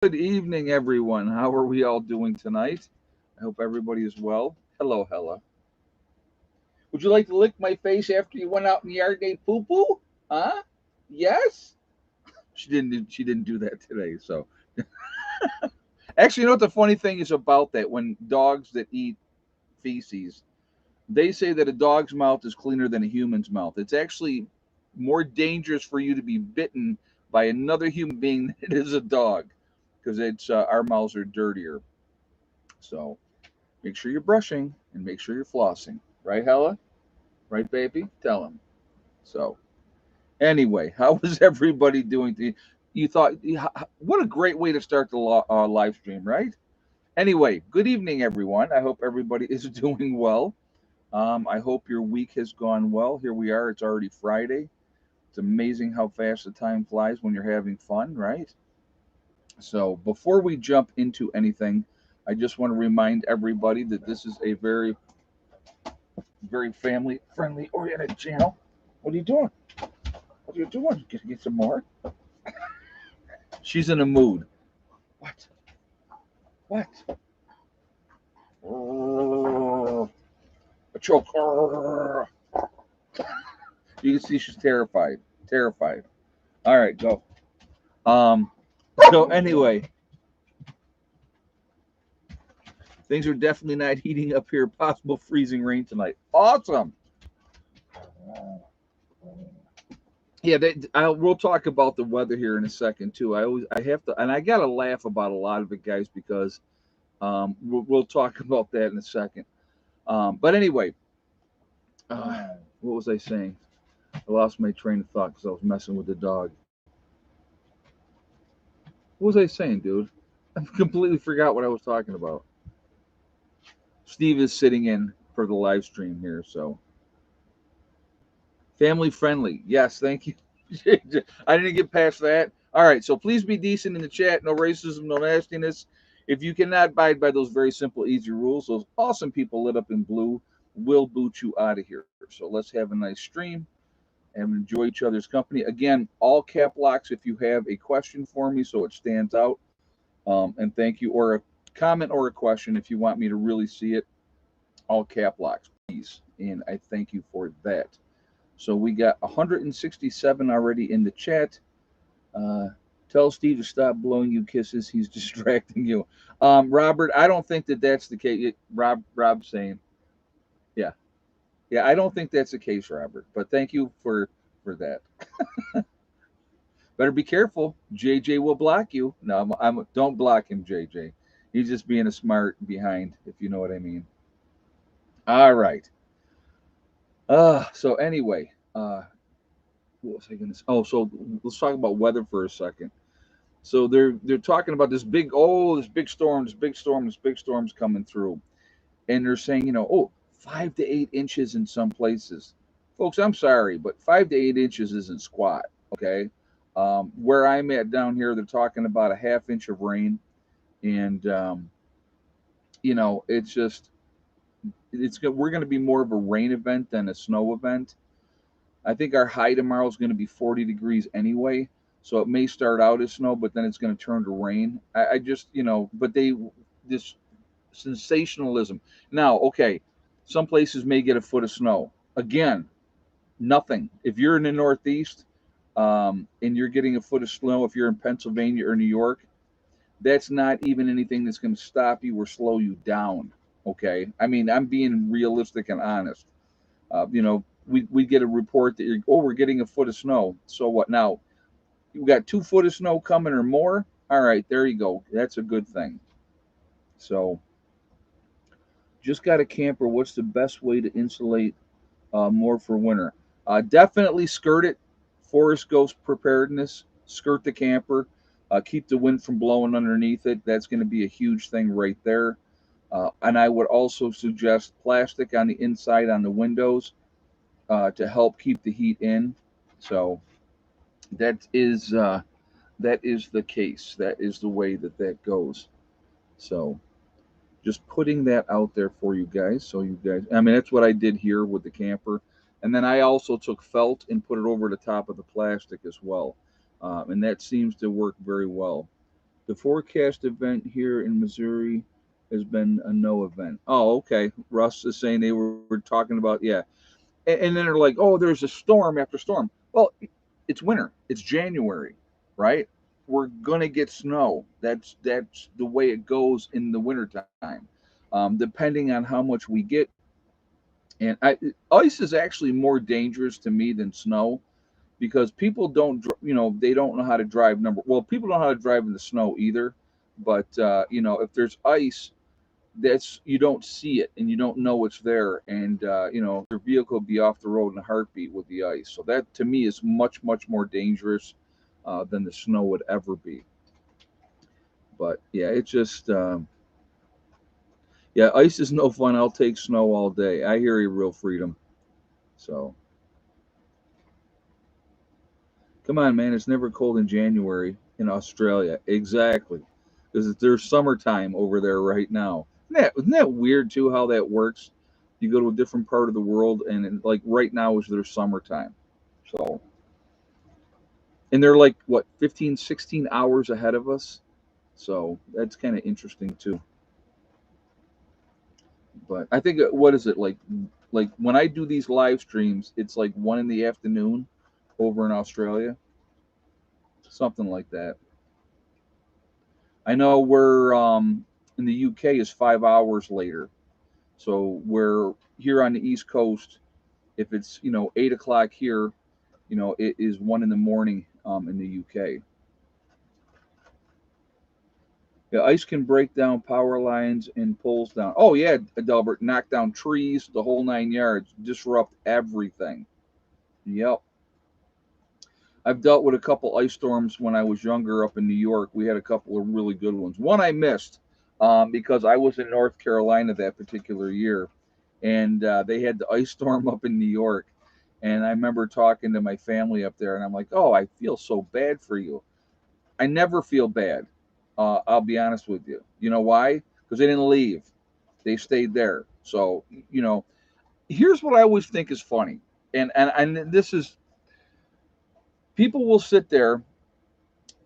Good evening, everyone. How are we all doing tonight? I hope everybody is well. Hello, Hella. Would you like to lick my face after you went out in the yard and ate poo poo? Huh? Yes. She didn't do that today. So actually, you know what the funny thing is about that? When dogs that eat feces, they say that a dog's mouth is cleaner than a human's mouth. It's actually more dangerous for you to be bitten by another human being than it is a dog, because it's our mouths are dirtier. So make sure you're brushing and make sure you're flossing. Right, Hella? Right, baby? Tell him. So, anyway, how was everybody doing? You thought, what a great way to start the live stream, right? Anyway, good evening, everyone. I hope everybody is doing well. I hope your week has gone well. Here we are. It's already Friday. It's amazing how fast the time flies when you're having fun, right? So, before we jump into anything, I just want to remind everybody that this is a very family friendly oriented channel. What are you doing? What are you doing? Get some more? She's in a mood. What? What? A choke. You can see she's terrified. Terrified. All right, go. Um. So anyway, things are definitely not heating up here. Possible freezing rain tonight. Awesome. Yeah, we'll talk about the weather here in a second too. I have to, and I gotta laugh about a lot of it, guys, because we'll talk about that in a second. But anyway, what was I saying? I lost my train of thought because I was messing with the dog. What was I saying, dude? I completely forgot what I was talking about. Steve is sitting in for the live stream here, so family friendly. Yes, thank you. I didn't get past that. All right, so please be decent in the chat. No racism, no nastiness. If you cannot abide by those very simple, easy rules, those awesome people lit up in blue will boot you out of here. So let's have a nice stream and enjoy each other's company. Again, all cap locks if you have a question for me so it stands out. And thank you, or a comment or a question if you want me to really see it. All cap locks, please. And I thank you for that. So we got 167 already in the chat. Uh, Tell Steve to stop blowing you kisses. He's distracting you. Robert, I don't think that that's the case. Rob's saying, yeah, yeah, I don't think that's the case, Robert. But thank you for that. Better be careful. JJ will block you. No, don't block him, JJ. He's just being a smart behind, if you know what I mean. All right. So anyway, what was I going to say? Oh, so let's talk about weather for a second. So they're talking about this big storm, this big storm's coming through, and they're saying, 5 to 8 inches in some places. Folks, I'm sorry, but 5 to 8 inches isn't squat. Okay, where I'm at down here, they're talking about a half inch of rain, and it's just we're going to be more of a rain event than a snow event. I think our high tomorrow is going to be 40 degrees anyway. So it may start out as snow, but then it's going to turn to rain. I just, but this sensationalism. Now, okay, some places may get a foot of snow. Again, nothing. If you're in the Northeast and you're getting a foot of snow, if you're in Pennsylvania or New York, that's not even anything that's going to stop you or slow you down. Okay. I mean, I'm being realistic and honest. We get a report that we're getting a foot of snow. So what now? You got 2 foot of snow coming or more. All right, there you go. That's a good thing. So just got a camper. What's the best way to insulate more for winter? Definitely skirt it. Forest Ghost preparedness. Skirt the camper. Keep the wind from blowing underneath it. That's going to be a huge thing right there. And I would also suggest plastic on the inside on the windows to help keep the heat in. So that is the case. That is the way that goes. So just putting that out there for you guys. So you guys, I mean, that's what I did here with the camper, and then I also took felt and put it over the top of the plastic as well, and that seems to work very well. The forecast event here in Missouri has been a no event. Oh, okay. Russ is saying they were talking about, yeah. And then they're like, oh, there's a storm after storm. Well, it's winter. It's January, right? We're gonna get snow. That's the way it goes in the wintertime. Depending on how much we get, and ice is actually more dangerous to me than snow because people don't, they don't know how to drive. People don't know how to drive in the snow either. But if there's ice, that's you don't see it and you don't know it's there, and your vehicle will be off the road in a heartbeat with the ice. So that to me is much more dangerous than the snow would ever be. But yeah, it's just yeah, ice is no fun. I'll take snow all day. I hear you, real freedom. So come on, man. It's never cold in January in Australia. Exactly. Because there's summertime over there right now. Isn't that weird, too, how that works? You go to a different part of the world, and like right now is their summertime. So, and they're like, what, 15, 16 hours ahead of us? So that's kind of interesting, too. But I think, what is it, like when I do these live streams, it's like 1 in the afternoon over in Australia, something like that. I know we're in the UK is 5 hours later. So we're here on the East Coast. If it's 8 o'clock here, it is 1 in the morning in the UK. Yeah, ice can break down power lines and poles down. Oh yeah, Delbert, knock down trees, the whole 9 yards, disrupt everything. Yep. I've dealt with a couple ice storms when I was younger up in New York. We had a couple of really good ones. One I missed because I was in North Carolina that particular year, and they had the ice storm up in New York. And I remember talking to my family up there, and I'm like, "Oh, I feel so bad for you." I never feel bad. I'll be honest with you. You know why? Because they didn't leave; they stayed there. So here's what I always think is funny, and this is people will sit there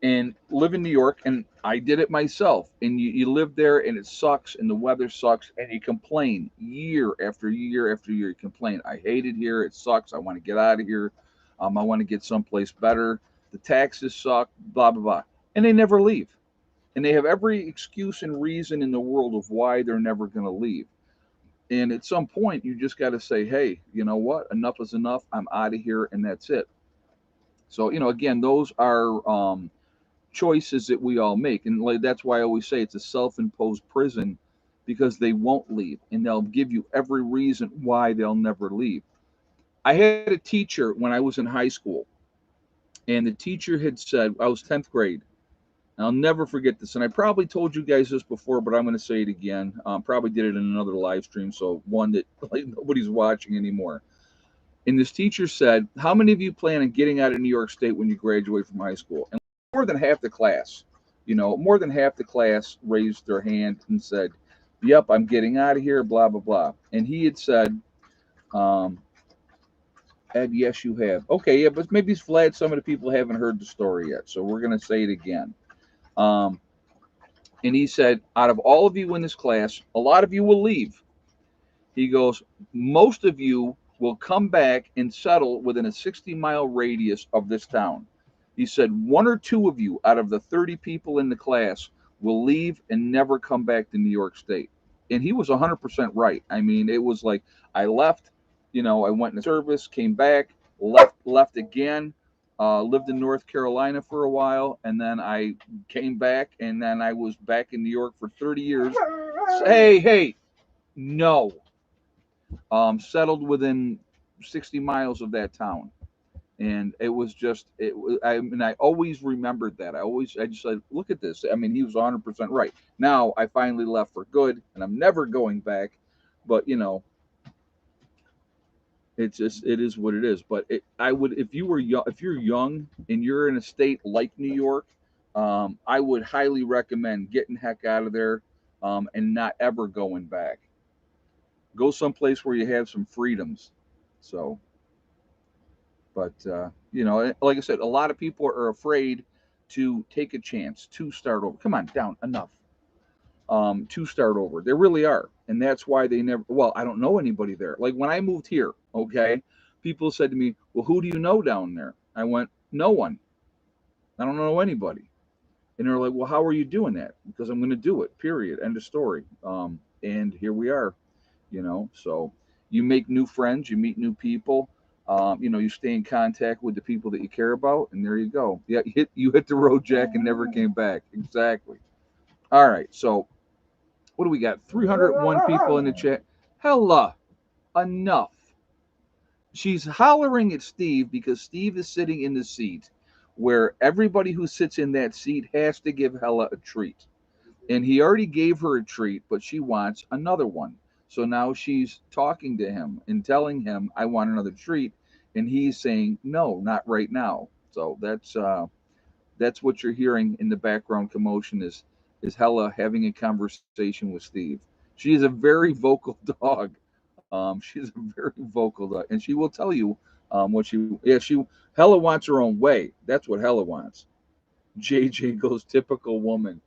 and live in New York, and I did it myself. And you live there, and it sucks, and the weather sucks, and you complain year after year after year. You complain, I hate it here. It sucks. I want to get out of here. I want to get someplace better. The taxes suck. Blah blah blah, and they never leave. And they have every excuse and reason in the world of why they're never going to leave. And at some point, you just got to say, hey, you know what? Enough is enough. I'm out of here, and that's it. So again, those are choices that we all make, and like, that's why I always say it's a self-imposed prison, because they won't leave, and they'll give you every reason why they'll never leave. I had a teacher when I was in high school, and the teacher had said, I was 10th grade, and I'll never forget this, and I probably told you guys this before, but I'm going to say it again. Probably did it in another live stream, so one that like nobody's watching anymore. And this teacher said, how many of you plan on getting out of New York State when you graduate from high school? And more than half the class, more than half the class raised their hand and said, yep, I'm getting out of here, blah, blah, blah. And he had said, um, Ed, yes, you have. Okay, yeah, but maybe Vlad, some of the people haven't heard the story yet. So we're going to say it again. Um, and he said, out of all of you in this class, a lot of you will leave. He goes, most of you will come back and settle within a 60-mile radius of this town. He said, one or two of you out of the 30 people in the class will leave and never come back to New York State. And he was 100% right. I mean, it was like I left, I went in the service, came back, left again, lived in North Carolina for a while, and then I came back, and then I was back in New York for 30 years. Hey, no, settled within 60 miles of that town. And it was just, I always remembered that. I just said, look at this. I mean, he was 100% right. Now I finally left for good, and I'm never going back. But it's just, it is what it is. But I would, if you were young, if you're young and you're in a state like New York, I would highly recommend getting the heck out of there, and not ever going back. Go someplace where you have some freedoms. So, but like I said, a lot of people are afraid to take a chance, to start over. Come on, down, enough. To start over. They really are. And that's why they never, well, I don't know anybody there. Like when I moved here, okay, people said to me, well, who do you know down there? I went, no one. I don't know anybody. And they're like, well, how are you doing that? Because I'm going to do it, period. End of story. And here we are, So you make new friends, you meet new people. You stay in contact with the people that you care about, and there you go. Yeah, you hit the road, Jack, and never came back. Exactly. All right. So what do we got? 301 people in the chat. Hella, enough. She's hollering at Steve because Steve is sitting in the seat where everybody who sits in that seat has to give Hella a treat. And he already gave her a treat, but she wants another one. So now she's talking to him and telling him, I want another treat. And he's saying, no, not right now. So that's what you're hearing in the background commotion is Hella having a conversation with Steve. She is a very vocal dog. She's a very vocal dog, and she will tell you what she Hella wants her own way. That's what Hella wants. JJ goes typical woman.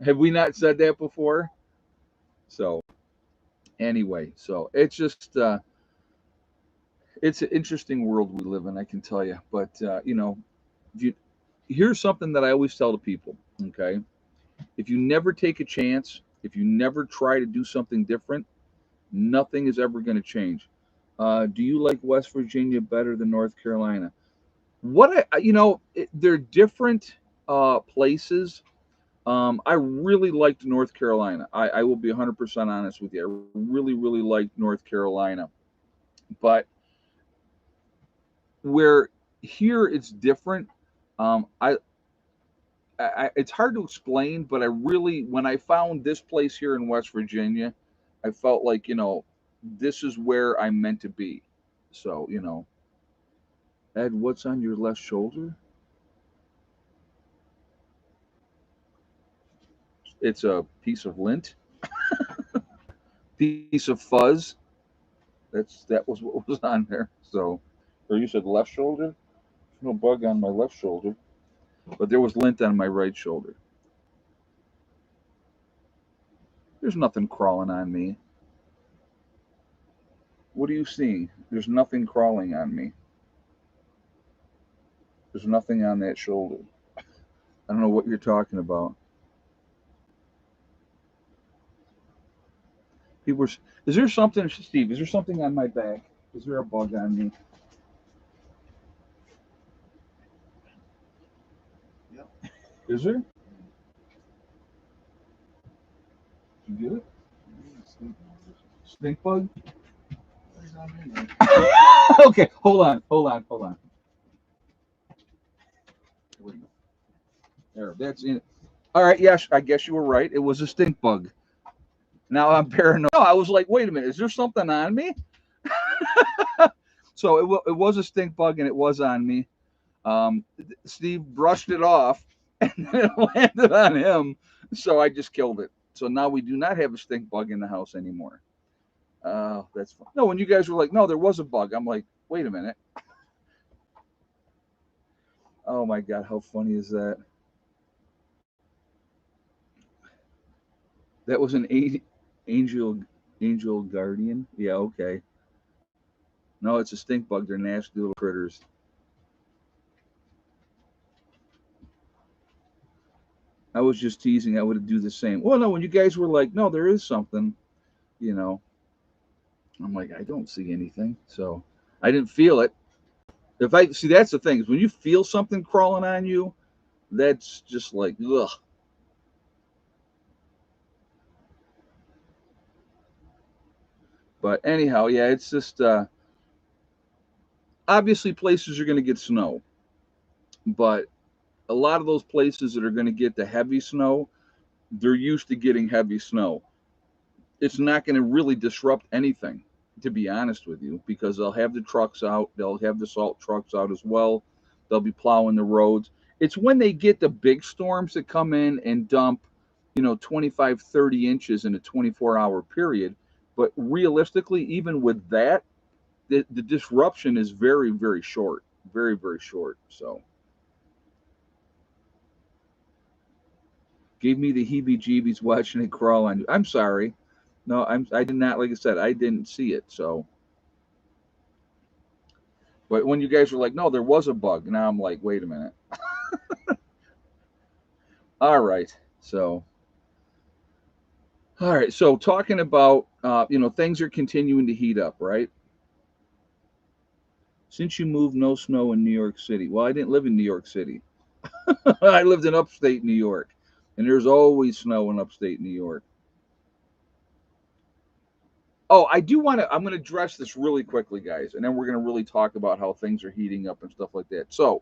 Have we not said that before? So anyway, so it's just it's an interesting world we live in, I can tell you. But if you here's something that I always tell to people. Okay, if you never take a chance, if you never try to do something different, nothing is ever going to change. Do you like West Virginia better than North Carolina? They're different places. I really liked North Carolina. I will be 100% honest with you. I really, really liked North Carolina. But where here it's different. Um, I, it's hard to explain, but I really, when I found this place here in West Virginia, I felt like this is where I'm meant to be. So Ed, what's on your left shoulder? It's a piece of lint, piece of fuzz. That was what was on there. So, or you said left shoulder? There's no bug on my left shoulder, but there was lint on my right shoulder. There's nothing crawling on me. What are you seeing? There's nothing crawling on me. There's nothing on that shoulder. I don't know what you're talking about. People are, is there something, Steve? Is there something on my back? Is there a bug on me? Yep. Is there? Did you get it? Stink bug? What is on here? Okay, hold on. There, that's in. All right, yes, I guess you were right. It was a stink bug. Now I'm paranoid. No, I was like, wait a minute, is there something on me? So it was a stink bug and it was on me. Steve brushed it off and it landed on him. So I just killed it. So now we do not have a stink bug in the house anymore. Oh, that's fun. No, when you guys were like, no, there was a bug. I'm like, wait a minute. Oh my God, how funny is that? That was an angel angel guardian. Yeah, okay. No, it's a stink bug. They're nasty little critters. I was just teasing. I would do the same. Well, no, when you guys were like, no, there is something, you know, I'm like, I don't see anything. So I didn't feel it. If I see, that's the thing is when you feel something crawling on you, that's just like, ugh. But anyhow, yeah, it's just obviously places are going to get snow, but a lot of those places that are going to get the heavy snow, they're used to getting heavy snow. It's not going to really disrupt anything, to be honest with you, because they'll have the trucks out, they'll have the salt trucks out as well, they'll be plowing the roads. It's when they get the big storms that come in and dump, 25, 30 inches in a 24-hour period. But realistically, even with that, the disruption is very, very short, very, very short. So Gave me the heebie-jeebies watching it crawl on you. I'm sorry. No, I did not. Like I said, I didn't see it. So, but when you guys were like, no, there was a bug. Now I'm like, wait a minute. All right. So, all right. So talking about, things are continuing to heat up, right? Since you moved, no snow in New York City. Well, I didn't live in New York City. I lived in upstate New York, and there's always snow in upstate New York. Oh, I do want to. I'm going to address this really quickly, guys, and then we're going to really talk about how things are heating up and stuff like that. So,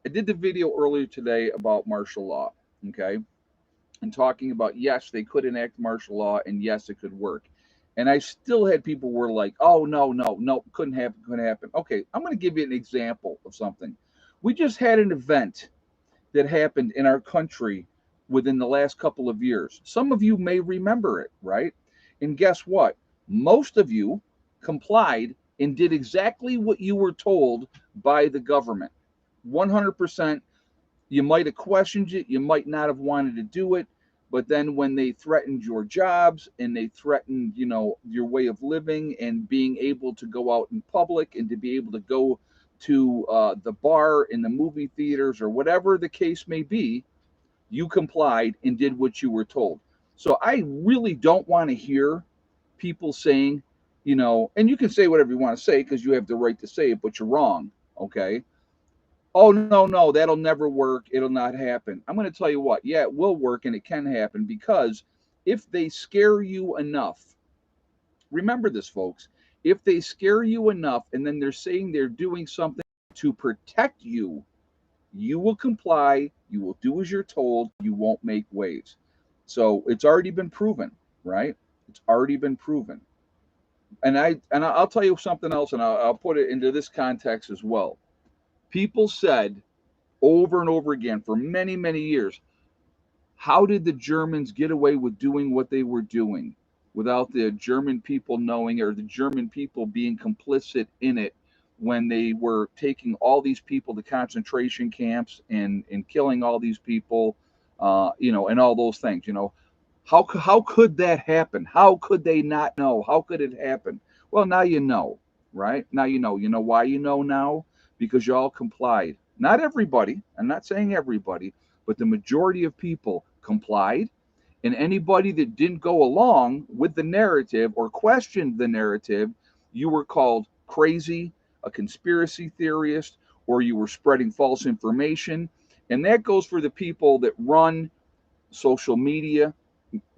I did the video earlier today about martial law, okay, and talking about yes, they could enact martial law, and yes, it could work. And I still had people were like, "Oh no, no, no, couldn't happen, couldn't happen." Okay, I'm going to give you an example of something. We just had an event that happened in our country within the last couple of years. Some of you may remember it, right? And guess what? Most of you complied and did exactly what you were told by the government. 100%. You might have questioned it, you might not have wanted to do it, but then when they threatened your jobs and they threatened, your way of living and being able to go out in public and to be able to go to the bar in the movie theaters or whatever the case may be, you complied and did what you were told. So I really don't want to hear people saying, and you can say whatever you want to say because you have the right to say it, but you're wrong. Okay. Oh, no, no, that'll never work. It'll not happen. I'm going to tell you what, yeah, it will work and it can happen because if they scare you enough, remember this, folks, if they scare you enough and then they're saying they're doing something to protect you, you will comply, you will do as you're told, you won't make waves. So it's already been proven, right? It's already been proven. And I'll tell you something else, and I'll put it into this context as well. People said over and over again for many, many years, how did the Germans get away with doing what they were doing without the German people knowing or the German people being complicit in it when they were taking all these people to concentration camps and killing all these people, and all those things, how could that happen? How could they not know? How could it happen? Well, now you know, right? Now you know. You know why you know now? Because y'all complied. Not everybody. I'm not saying everybody, but the majority of people complied. And anybody that didn't go along with the narrative or questioned the narrative, you were called crazy, a conspiracy theorist, or you were spreading false information. And that goes for the people that run social media,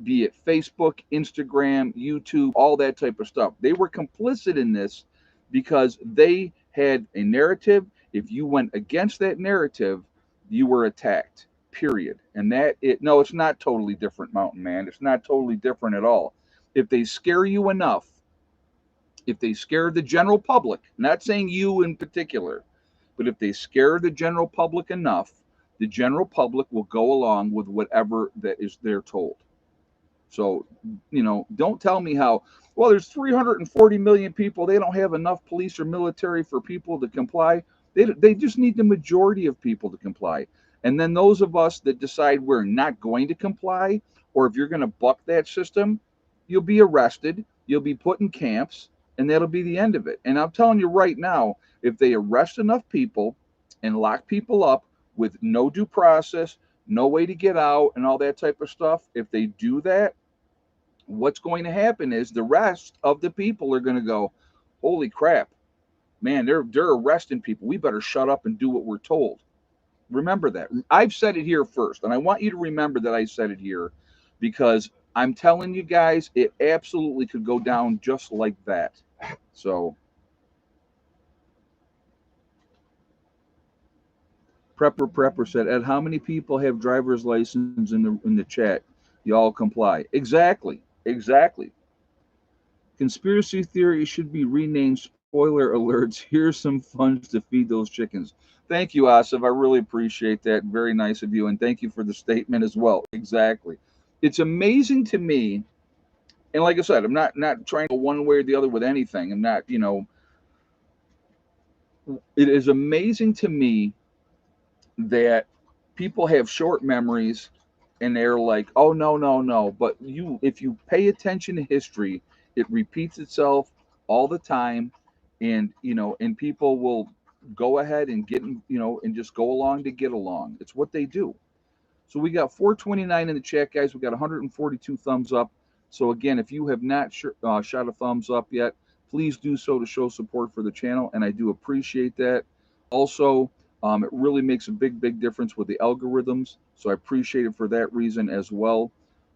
be it Facebook, Instagram, YouTube, all that type of stuff. They were complicit in this because they had a narrative. If you went against that narrative, you were attacked. Period. And it's not totally different, Mountain Man. It's not totally different at all. If they scare you enough, if they scare the general public, not saying you in particular, but if they scare the general public enough, the general public will go along with whatever that is they're told. So, don't tell me how, well, there's 340 million people. They don't have enough police or military for people to comply. They just need the majority of people to comply. And then those of us that decide we're not going to comply, or if you're going to buck that system, you'll be arrested, you'll be put in camps, and that'll be the end of it. And I'm telling you right now, if they arrest enough people and lock people up with no due process, no way to get out, and all that type of stuff, if they do that, what's going to happen is the rest of the people are going to go, holy crap, man, they're arresting people. We better shut up and do what we're told. Remember that. I've said it here first, and I want you to remember that I said it here because I'm telling you guys, it absolutely could go down just like that. So, Prepper said, Ed, how many people have driver's license in the chat? Y'all comply. Exactly. Exactly. Conspiracy theory should be renamed spoiler alerts. Here's some funds to feed those chickens. Thank you, Asif. I really appreciate that. Very nice of you. And thank you for the statement as well. Exactly. It's amazing to me. And like I said, I'm not trying to go one way or the other with anything. I'm not, it is amazing to me that people have short memories and they're like, oh no, no, no. But if you pay attention to history, it repeats itself all the time, and and people will go ahead and and just go along to get along. It's what they do. So we got 429 in the chat, guys. We got 142 thumbs up. So again, if you have not shot a thumbs up yet, please do so to show support for the channel, and I do appreciate that. Also, it really makes a big, big difference with the algorithms, so I appreciate it for that reason as well.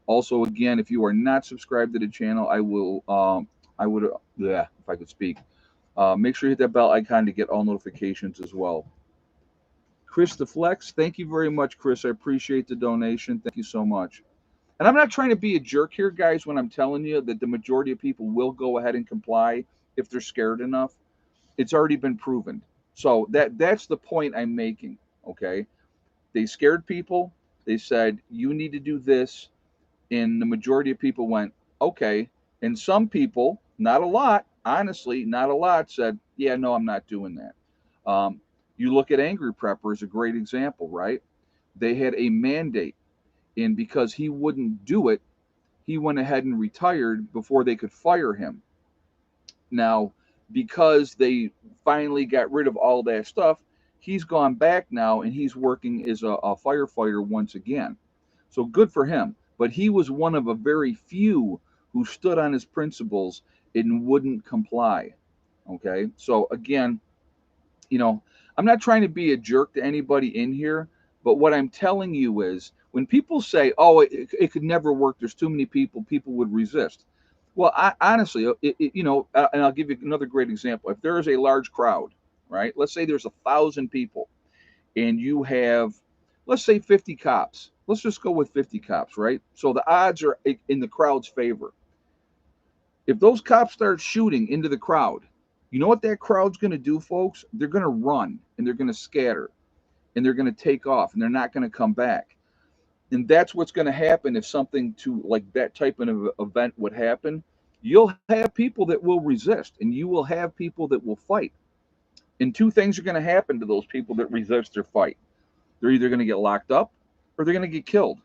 Also, again, if you are not subscribed to the channel, I would, yeah, if I could speak, make sure you hit that bell icon to get all notifications as well. Chris the Flex, thank you very much, Chris. I appreciate the donation. Thank you so much. And I'm not trying to be a jerk here, guys, when I'm telling you that the majority of people will go ahead and comply if they're scared enough. It's already been proven. So that's the point I'm making. Okay. They scared people. They said, you need to do this. And the majority of people went, okay. And some people, not a lot, honestly, not a lot, said, yeah, no, I'm not doing that. You look at Angry Prepper as a great example, right? They had a mandate, and because he wouldn't do it, he went ahead and retired before they could fire him. Now, because they finally got rid of all that stuff, he's gone back now and he's working as a firefighter once again. So good for him. But he was one of a very few who stood on his principles and wouldn't comply. Okay. So again, I'm not trying to be a jerk to anybody in here, but what I'm telling you is when people say, oh, it could never work, there's too many people would resist. Well, honestly, and I'll give you another great example. If there is a large crowd, right? Let's say there's 1,000 people and you have, let's say 50 cops. Let's just go with 50 cops, right? So the odds are in the crowd's favor. If those cops start shooting into the crowd, you know what that crowd's going to do, folks? They're going to run and they're going to scatter and they're going to take off and they're not going to come back. And that's what's going to happen if something to like that type of event would happen. You'll have people that will resist and you will have people that will fight. And two things are going to happen to those people that resist or fight. They're either going to get locked up or they're going to get killed.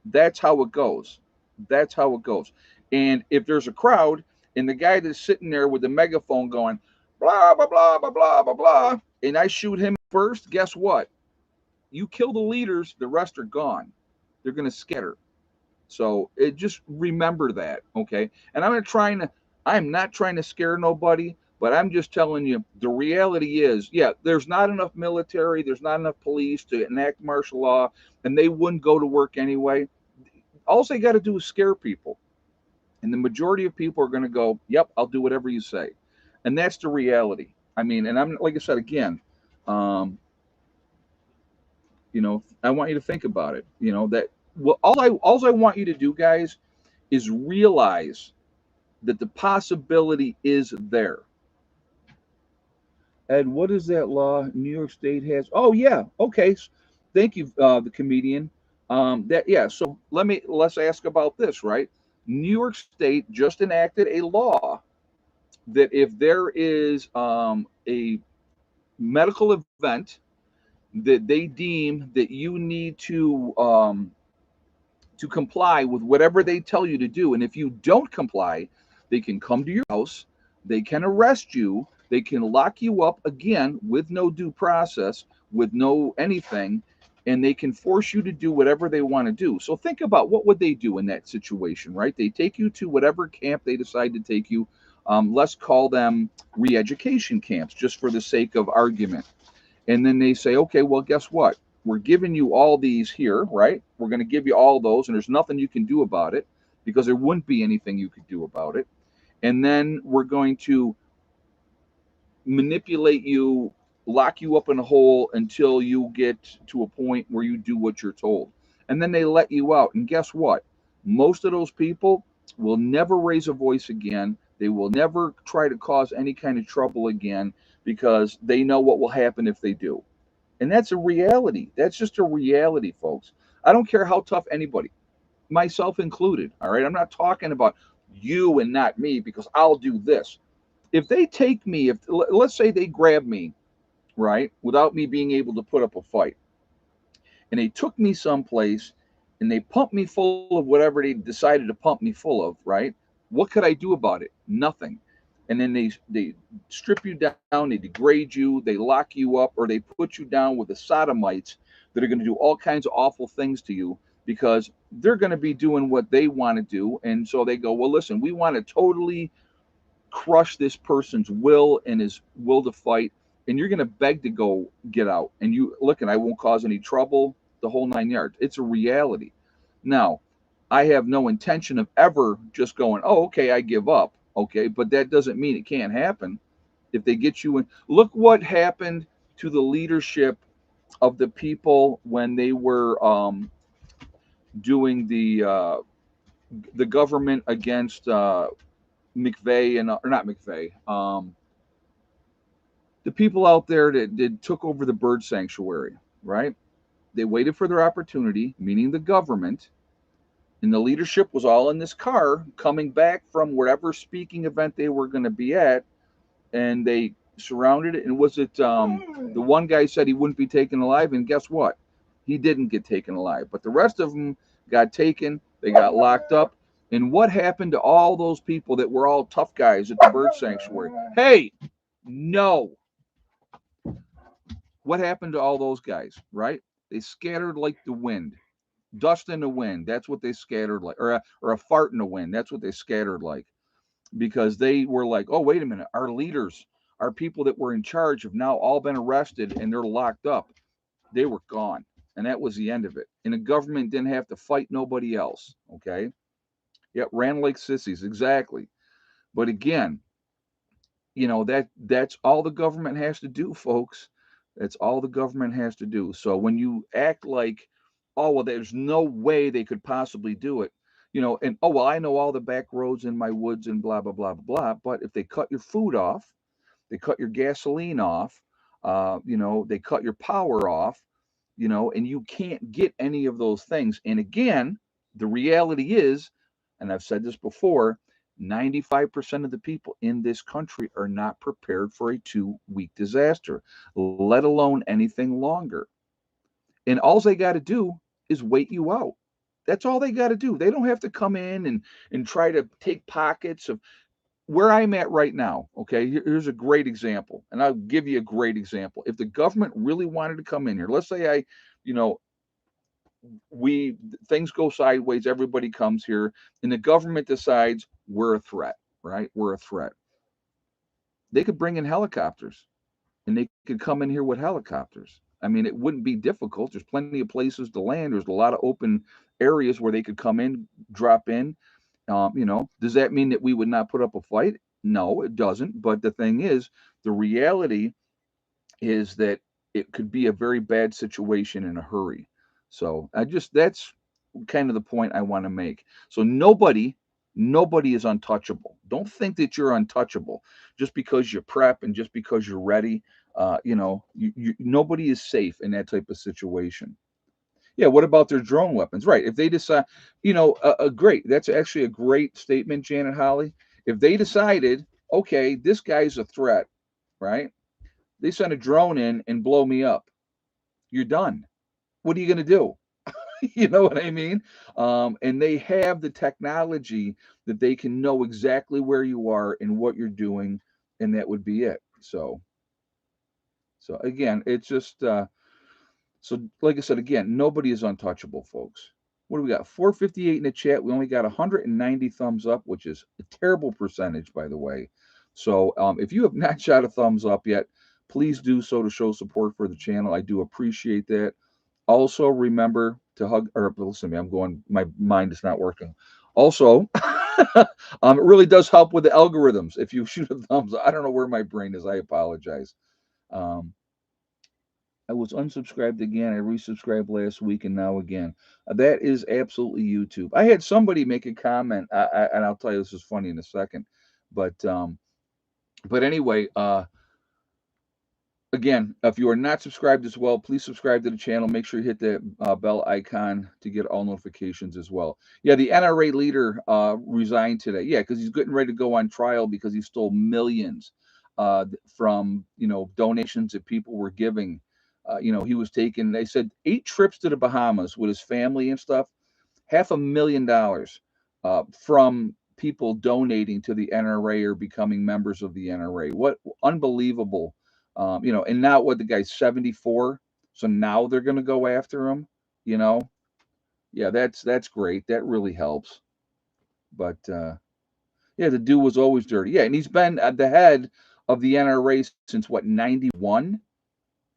That's how it goes. That's how it goes. And if there's a crowd and the guy that's sitting there with the megaphone going, blah, blah, blah, blah, blah, blah, blah, and I shoot him first, guess what? You kill the leaders, the rest are gone. They're going to scatter. So just remember that, okay? And I'm not trying to scare nobody, but I'm just telling you the reality is, yeah, there's not enough military, there's not enough police to enact martial law, and they wouldn't go to work anyway. All they got to do is scare people. And the majority of people are going to go, yep, I'll do whatever you say. And that's the reality. I mean, and I'm, like I said, again, I want you to think about it. That all I want you to do, guys, is realize that the possibility is there. Ed, what is that law New York State has? Oh yeah, okay. Thank you, the comedian. So let's ask about this, right? New York State just enacted a law that if there is a medical event that they deem that you need to comply with whatever they tell you to do. And if you don't comply, they can come to your house, they can arrest you, they can lock you up again with no due process, with no anything, and they can force you to do whatever they want to do. So think about what would they do in that situation, right? They take you to whatever camp they decide to take you. Let's call them re-education camps, just for the sake of argument. And then they say, okay, well, guess what? We're giving you all these here, right? We're going to give you all those, and there's nothing you can do about it because there wouldn't be anything you could do about it. And then we're going to manipulate you, lock you up in a hole until you get to a point where you do what you're told. And then they let you out. And guess what? Most of those people will never raise a voice again. They will never try to cause any kind of trouble again because they know what will happen if they do. And that's a reality. That's just a reality, folks. I don't care how tough anybody, myself included, all right? I'm not talking about you and not me because I'll do this. If they take me, if let's say they grab me, right, without me being able to put up a fight, and they took me someplace and they pump me full of whatever they decided to pump me full of, right? What could I do about it? Nothing. And then they strip you down, they degrade you, they lock you up, or they put you down with the sodomites that are going to do all kinds of awful things to you because they're going to be doing what they want to do. And so they go, well, listen, we want to totally crush this person's will and his will to fight, and you're going to beg to go get out. And you look, and I won't cause any trouble, the whole 9 yards. It's a reality. Now, I have no intention of ever just going, oh, okay, I give up. Okay, but that doesn't mean it can't happen if they get you in. Look what happened to the leadership of the people when they were doing the government against McVeigh and or not McVeigh, the people out there that took over the bird sanctuary, right? They waited for their opportunity, meaning the government, and the leadership was all in this car coming back from whatever speaking event they were going to be at, and they surrounded it. And was it the one guy said he wouldn't be taken alive, and guess what? He didn't get taken alive, but the rest of them got taken. They got locked up. And what happened to all those people that were all tough guys at the bird sanctuary? Hey, no, what happened to all those guys, right? They scattered like the wind, dust in the wind. That's what they scattered like, or a fart in the wind. That's what they scattered like, because they were like, oh, wait a minute, our leaders, our people that were in charge have now all been arrested and they're locked up. They were gone. And that was the end of it. And the government didn't have to fight nobody else. Okay. Yep, ran like sissies, exactly. But again, that's all the government has to do, folks. That's all the government has to do. So when you act like, oh well, there's no way they could possibly do it, and oh well, I know all the back roads in my woods and blah blah blah blah blah. But if they cut your food off, they cut your gasoline off, they cut your power off, and you can't get any of those things. And again, the reality is, and I've said this before, 95% of the people in this country are not prepared for a 2 week disaster, let alone anything longer. And all they got to do is wait you out. That's all they got to do. They don't have to come in and try to take pockets of where I'm at right now. Okay, here's a great example, and I'll give you a great example. If the government really wanted to come in here, let's say you know, we things go sideways, everybody comes here, and the government decides we're a threat, right? We're a threat. They could bring in helicopters, and they could come in here with helicopters. I mean, it wouldn't be difficult. There's plenty of places to land. There's a lot of open areas where they could come in, drop in. Does that mean that we would not put up a fight? No, it doesn't. But the thing is, the reality is that it could be a very bad situation in a hurry. So that's kind of the point I want to make. So nobody is untouchable. Don't think that you're untouchable just because you prep and just because you're ready. Nobody is safe in that type of situation. Yeah, what about their drone weapons? Right. If they decide, great. That's actually a great statement, Janet Holly. If they decided, okay, this guy's a threat, right? They send a drone in and blow me up. You're done. What are you going to do? You know what I mean? And they have the technology that they can know exactly where you are and what you're doing, and that would be it. So again, it's just so like I said again, nobody is untouchable, folks. What do we got? 458 in the chat. We only got 190 thumbs up, which is a terrible percentage, by the way. So if you have not shot a thumbs up yet, please do so to show support for the channel. I do appreciate that. Also, remember to hug, or listen to me, I'm going, my mind is not working. Also, it really does help with the algorithms if you shoot a thumbs up. I don't know where my brain is. I apologize. Um, I was unsubscribed again. I resubscribed last week and now again. That is absolutely YouTube. I had somebody make a comment, and I'll tell you this is funny in a second. But anyway, again, if you are not subscribed as well, please subscribe to the channel. Make sure you hit the bell icon to get all notifications as well. Yeah, the NRA leader resigned today. Yeah, because he's getting ready to go on trial because he stole millions from donations that people were giving. He was taking. They said 8 trips to the Bahamas with his family and stuff. $500,000 from people donating to the NRA or becoming members of the NRA. What unbelievable, and now what the guy's 74, so now they're going to go after him. You know, yeah, that's great. That really helps. But yeah, the dude was always dirty. Yeah, and he's been at the head of the NRA since what 91.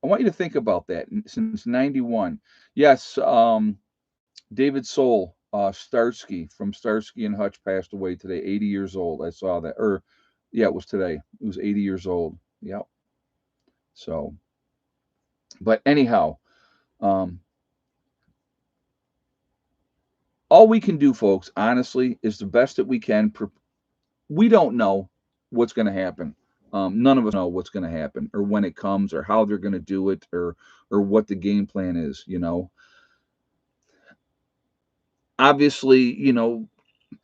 I want you to think about that since 91. Yes, David Soul, Starsky from Starsky and Hutch passed away today, 80 years old. I saw that. Or, yeah, it was today. He was 80 years old. Yep. So, but anyhow, um, all we can do, folks, honestly, is the best that we can. We don't know what's going to happen. None of us know what's going to happen or when it comes or how they're going to do it or what the game plan is. Obviously, a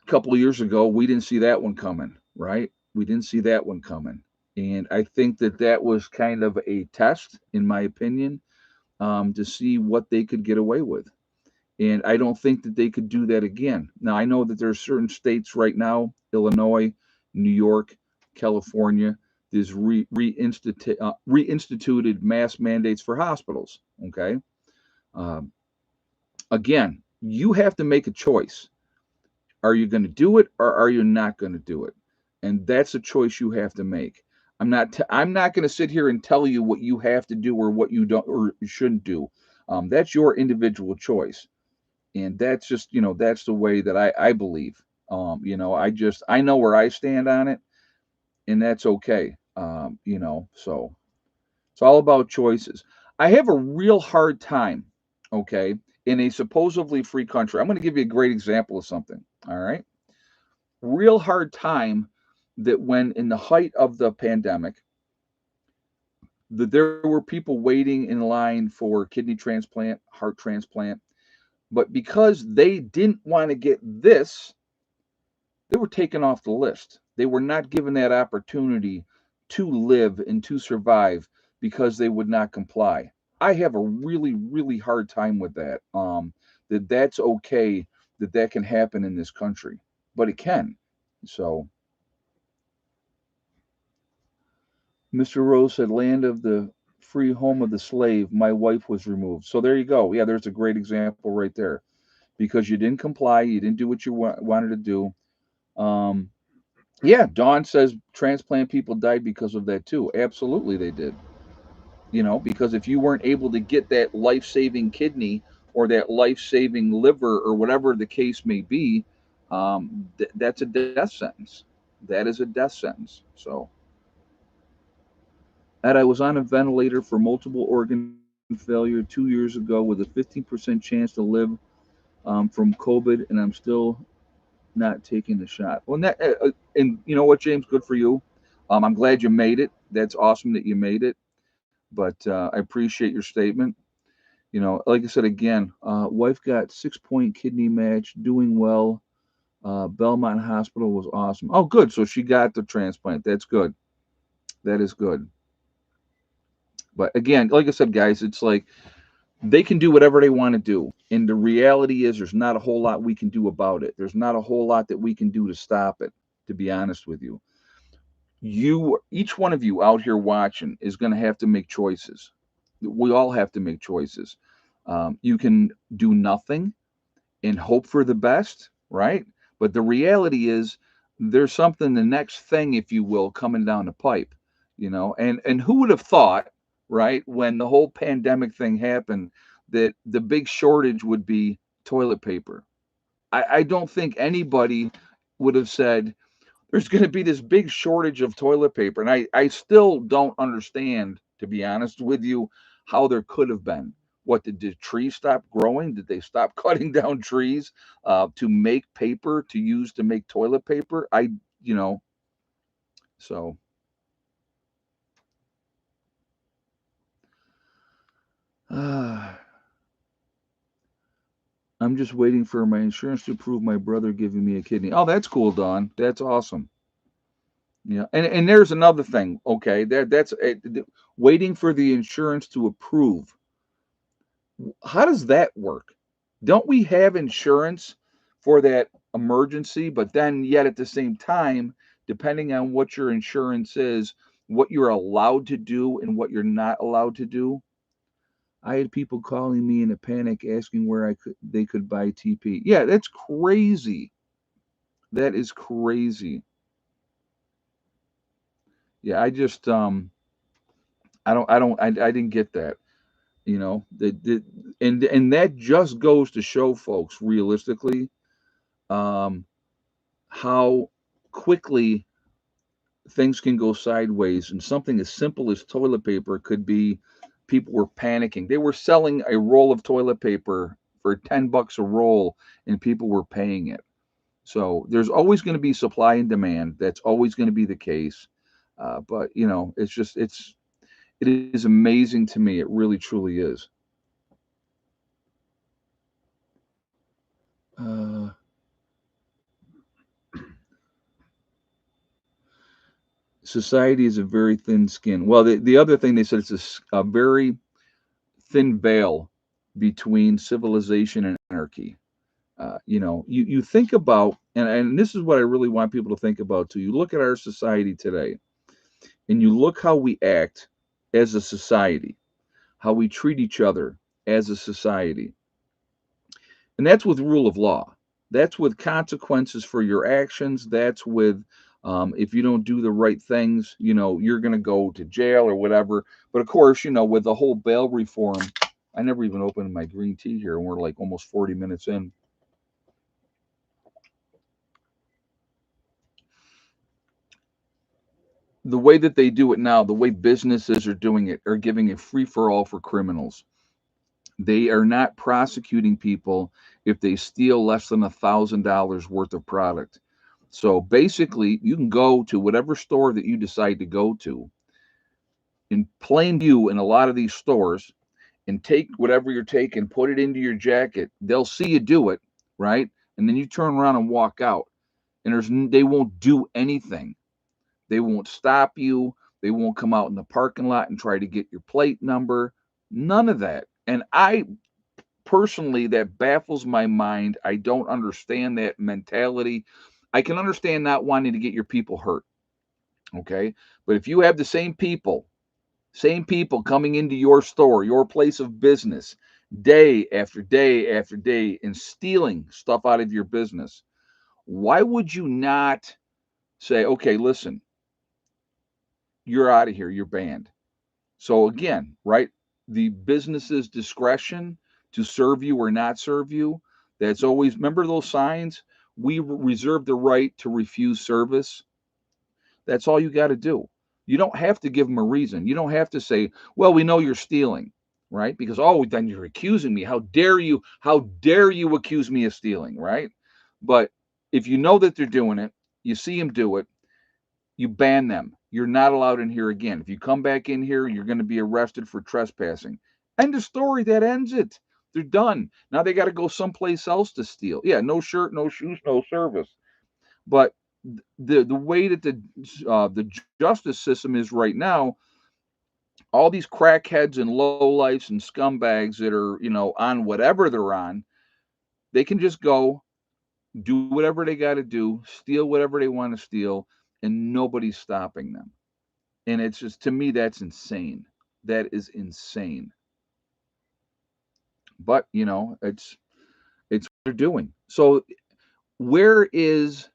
couple of years ago, we didn't see that one coming, right? We didn't see that one coming. And I think that that was kind of a test, in my opinion, to see what they could get away with. And I don't think that they could do that again. Now, I know that there are certain states right now, Illinois, New York, California, there's reinstituted mask mandates for hospitals. Okay. Um, Again, you have to make a choice. Are you going to do it or are you not going to do it? And that's a choice you have to make. I'm not going to sit here and tell you what you have to do or what you don't or you shouldn't do. That's your individual choice, and that's just that's the way that I believe. I know where I stand on it, and that's okay. So it's all about choices. I have a real hard time, okay, in a supposedly free country. I'm going to give you a great example of something. All right, real hard time that when in the height of the pandemic, that there were people waiting in line for kidney transplant, heart transplant, but because they didn't want to get this, they were taken off the list. They were not given that opportunity to live and to survive because they would not comply. I have a really, really hard time with that. That's okay that that can happen in this country, but it can. So, Mr. Rose said, "Land of the free, home of the slave. My wife was removed." So there you go. Yeah, there's a great example right there. Because you didn't comply, you didn't do what you wanted to do. Um, Yeah, Dawn says transplant people died because of that too. Absolutely, they did. Because if you weren't able to get that life saving kidney or that life saving liver or whatever the case may be, that's a death sentence. That is a death sentence. So, and I was on a ventilator for multiple organ failure 2 years ago with a 15% chance to live from COVID, and I'm still not taking the shot. Well, and you know what, James? Good for you. I'm glad you made it. That's awesome that you made it. But I appreciate your statement. Like I said again, wife got 6 point kidney match, doing well. Belmont Hospital was awesome. Oh, good. So she got the transplant. That's good. That is good. But again, like I said, guys, it's like they can do whatever they want to do. And the reality is, there's not a whole lot we can do about it. There's not a whole lot that we can do to stop it, to be honest with you. Each one of you out here watching is going to have to make choices. We all have to make choices. You can do nothing and hope for the best, right? But the reality is, there's something, the next thing, if you will, coming down the pipe, and who would have thought, right, when the whole pandemic thing happened, that the big shortage would be toilet paper. I don't think anybody would have said there's going to be this big shortage of toilet paper. And I still don't understand, to be honest with you, how there could have been. What, did trees stop growing? Did they stop cutting down trees to make paper to use to make toilet paper? You know, so uh, I'm just waiting for my insurance to approve my brother giving me a kidney. Oh, that's cool, Don. That's awesome. Yeah, and there's another thing. Okay, waiting for the insurance to approve. How does that work? Don't we have insurance for that emergency? But then, yet at the same time, depending on what your insurance is, what you're allowed to do and what you're not allowed to do. I had people calling me in a panic asking where they could buy TP. Yeah, that's crazy. That is crazy. Yeah, I didn't get that. And that just goes to show folks realistically um how quickly things can go sideways, and something as simple as toilet paper could be people were panicking. They were selling a roll of toilet paper for $10 a roll and people were paying it. So there's always going to be supply and demand. That's always going to be the case. But it is amazing to me. It really truly is. Uh, Society is a very thin skin. Well, the other thing they said, it's a very thin veil between civilization and anarchy. You think about, and this is what I really want people to think about too. You look at our society today, and you look how we act as a society, how we treat each other as a society. And that's with rule of law. That's with consequences for your actions. That's with if you don't do the right things, you're going to go to jail or whatever. But of course, with the whole bail reform, I never even opened my green tea here, and we're like almost 40 minutes in. The way that they do it now, the way businesses are doing it, are giving a free for all for criminals. They are not prosecuting people if they steal less than $1,000 worth of product. So basically, you can go to whatever store that you decide to go to in plain view in a lot of these stores and take whatever you're taking, put it into your jacket. They'll see you do it, right? And then you turn around and walk out, and they won't do anything. They won't stop you. They won't come out in the parking lot and try to get your plate number. None of that. And I personally, that baffles my mind. I don't understand that mentality. I can understand not wanting to get your people hurt. Okay. But if you have the same people coming into your store, your place of business, day after day after day, and stealing stuff out of your business, why would you not say, okay, listen, you're out of here, you're banned? So again, right, the business's discretion to serve you or not serve you, that's always, remember those signs? We reserve the right to refuse service. That's all you got to do. You don't have to give them a reason. You don't have to say, well, we know you're stealing, right? Because, oh, then you're accusing me. How dare you? How dare you accuse me of stealing, right? But if you know that they're doing it, you see them do it, you ban them. You're not allowed in here again. If you come back in here, you're going to be arrested for trespassing. End of story. That ends it. They're done. Now they got to go someplace else to steal. Yeah, no shirt, no shoes, no service. But the way that the justice system is right now, all these crackheads and lowlifes and scumbags that are on whatever they're on, they can just go do whatever they got to do, steal whatever they want to steal, and nobody's stopping them. And it's just, to me, that's insane. That is insane. But it's what they're doing. So where is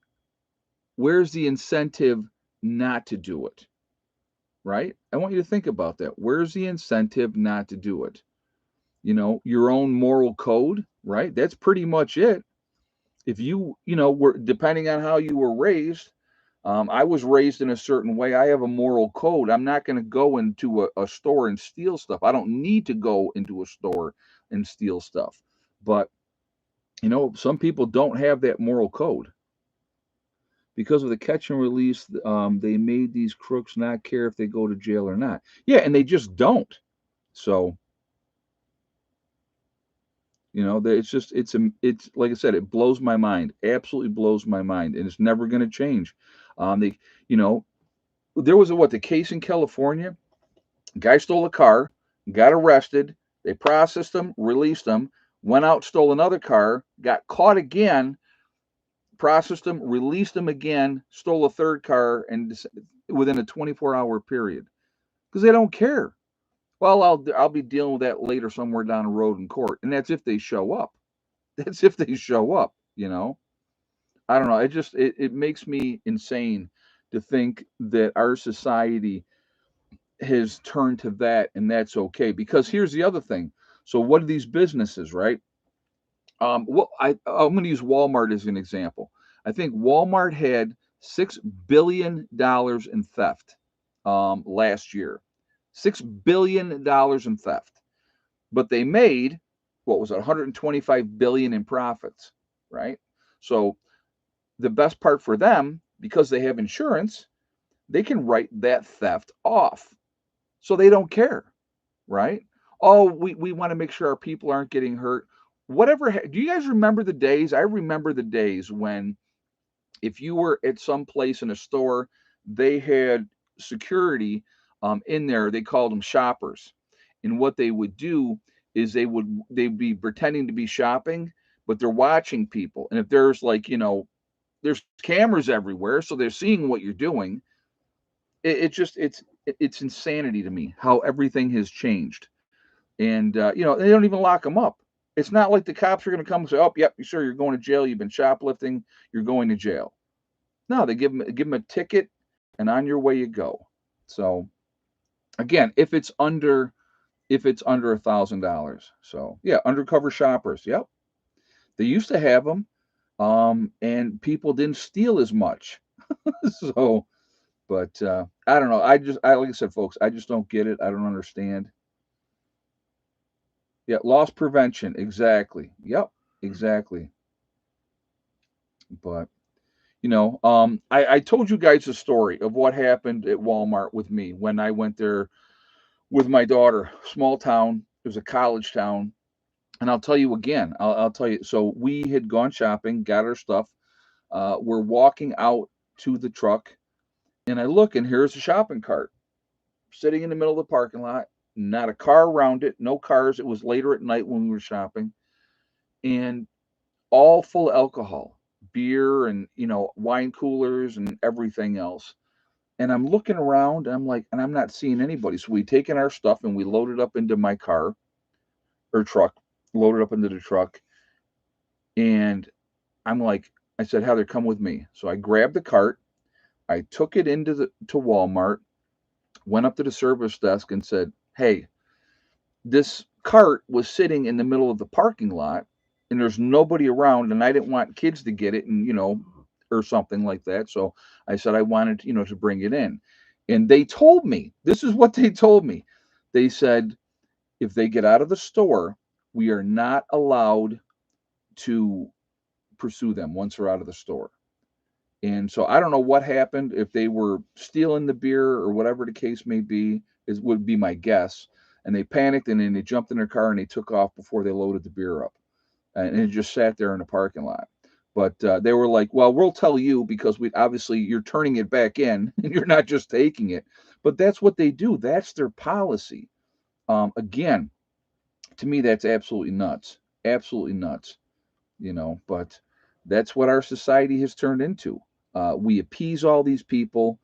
where's the incentive not to do it? Right? I want you to think about that. Where's the incentive not to do it? Your own moral code, right? That's pretty much it. If were, depending on how you were raised, I was raised in a certain way. I have a moral code. I'm not going to go into a store and steal stuff. I don't need to go into a store and steal stuff. But, some people don't have that moral code. Because of the catch and release, they made these crooks not care if they go to jail or not. Yeah, and they just don't. So, it's like I said, it blows my mind. Absolutely blows my mind, and it's never going to change. They, you know, there was the case in California. Guy stole a car, got arrested. They processed him, released him. went out, stole another car, got caught again, processed them, released them again, stole a third car, and within a 24-hour period because they don't care. Well, I'll be dealing with that later somewhere down the road in court, and that's if they show up. That's if they show up. I don't know. It makes me insane to think that our society has turned to that, and that's okay. Because here's the other thing. So what are these businesses, right? I'm going to use Walmart as an example. I think Walmart had $6 billion in theft last year. $6 billion in theft, but they made what was it, 125 billion in profits, right? So the best part for them, because they have insurance, they can write that theft off, so they don't care, right? Oh, we want to make sure our people aren't getting hurt. Whatever. Do you guys remember the days? I remember the days when if you were at some place in a store, they had security in there. They called them shoppers, and what they would do is they'd be pretending to be shopping, but they're watching people. And if there's like there's cameras everywhere, so they're seeing what you're doing. It's insanity to me how everything has changed. And they don't even lock them up. It's not like the cops are going to come and say, "Oh, yep, sure, you're going to jail. You've been shoplifting. You're going to jail." No, they give them a ticket, and on your way you go. So again, if it's under $1,000. So yeah, undercover shoppers. Yep, they used to have them, and people didn't steal as much. So, but I don't know. Like I said, folks, I just don't get it. I don't understand. Yeah, loss prevention. Exactly. Yep, exactly. But I told you guys a story of what happened at Walmart with me when I went there with my daughter. Small town. It was a college town. And I'll tell you again. I'll tell you. So we had gone shopping, got our stuff. We're walking out to the truck, and I look, and here's a shopping cart sitting in the middle of the parking lot. Not a car around it. No cars. It was later at night when we were shopping, and all full of alcohol, beer, and wine coolers and everything else. And I'm looking around, and I'm like, and I'm not seeing anybody. So we taken our stuff and we loaded up into my car or truck, loaded up into the truck, and I'm like, I said, Heather, come with me. So I grabbed the cart, I took it to Walmart, went up to the service desk and said, hey, this cart was sitting in the middle of the parking lot, and there's nobody around, and I didn't want kids to get it, and or something like that. So I said I wanted to bring it in, and they told me, this is what they told me. They said if they get out of the store, we are not allowed to pursue them once they're out of the store. And so I don't know what happened, if they were stealing the beer or whatever the case may be, is would be my guess. And they panicked, and then they jumped in their car and they took off before they loaded the beer up. And it just sat there in the parking lot. But they were like, well, we'll tell you because we obviously you're turning it back in and you're not just taking it. But that's what they do. That's their policy. Again, to me, that's absolutely nuts. Absolutely nuts. But that's what our society has turned into. We appease all these people,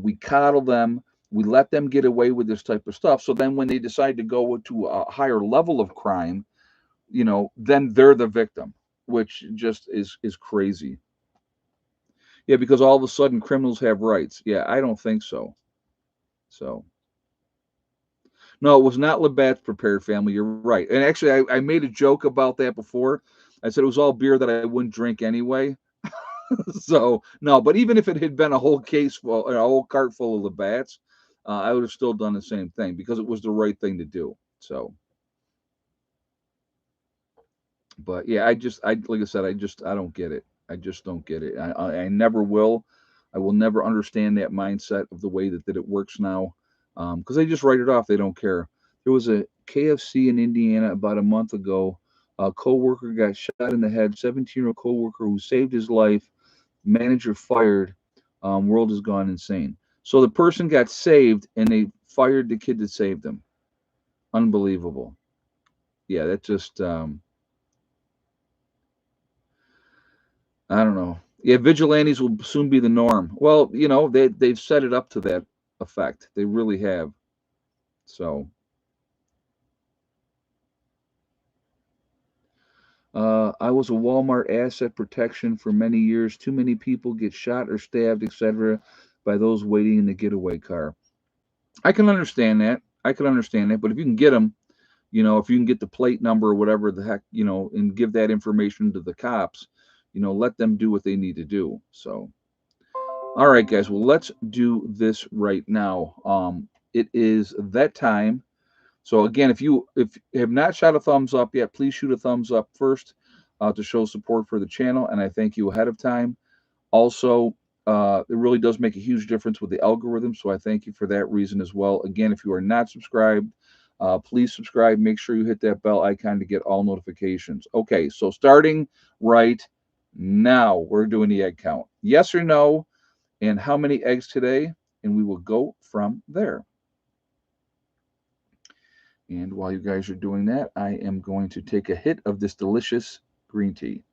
we coddle them, we let them get away with this type of stuff. So then when they decide to go to a higher level of crime, then they're the victim, which just is crazy. Yeah, because all of a sudden criminals have rights. Yeah, I don't think so. So no, it was not Labatt's prepared family. You're right. And actually, I made a joke about that before. I said it was all beer that I wouldn't drink anyway. So no, but even if it had been a whole case full, a whole cart full of Labatt's, I would have still done the same thing because it was the right thing to do. So, but yeah, I like I said, I don't get it. I just don't get it. I never will. I will never understand that mindset of the way that it works now, because they just write it off. They don't care. There was a KFC in Indiana about a month ago. A coworker got shot in the head. 17-year-old coworker who saved his life. Manager fired. World has gone insane. So the person got saved, and they fired the kid that saved him. Unbelievable. Yeah, that just. I don't know. Yeah, vigilantes will soon be the norm. Well, they've set it up to that effect. They really have. So, I was a Walmart asset protection for many years. Too many people get shot or stabbed, etc., by those waiting in the getaway car. I can understand that. I can understand that. But if you can get them, if you can get the plate number or whatever the heck, and give that information to the cops, let them do what they need to do. So, all right, guys. Well, let's do this right now. It is that time. So again, if you have not shot a thumbs up yet, please shoot a thumbs up first to show support for the channel, and I thank you ahead of time. Also, it really does make a huge difference with the algorithm, so I thank you for that reason as well. Again, if you are not subscribed, please subscribe. Make sure you hit that bell icon to get all notifications. Okay, so starting right now, we're doing the egg count. Yes or no, and how many eggs today, and we will go from there. And while you guys are doing that, I am going to take a hit of this delicious green tea.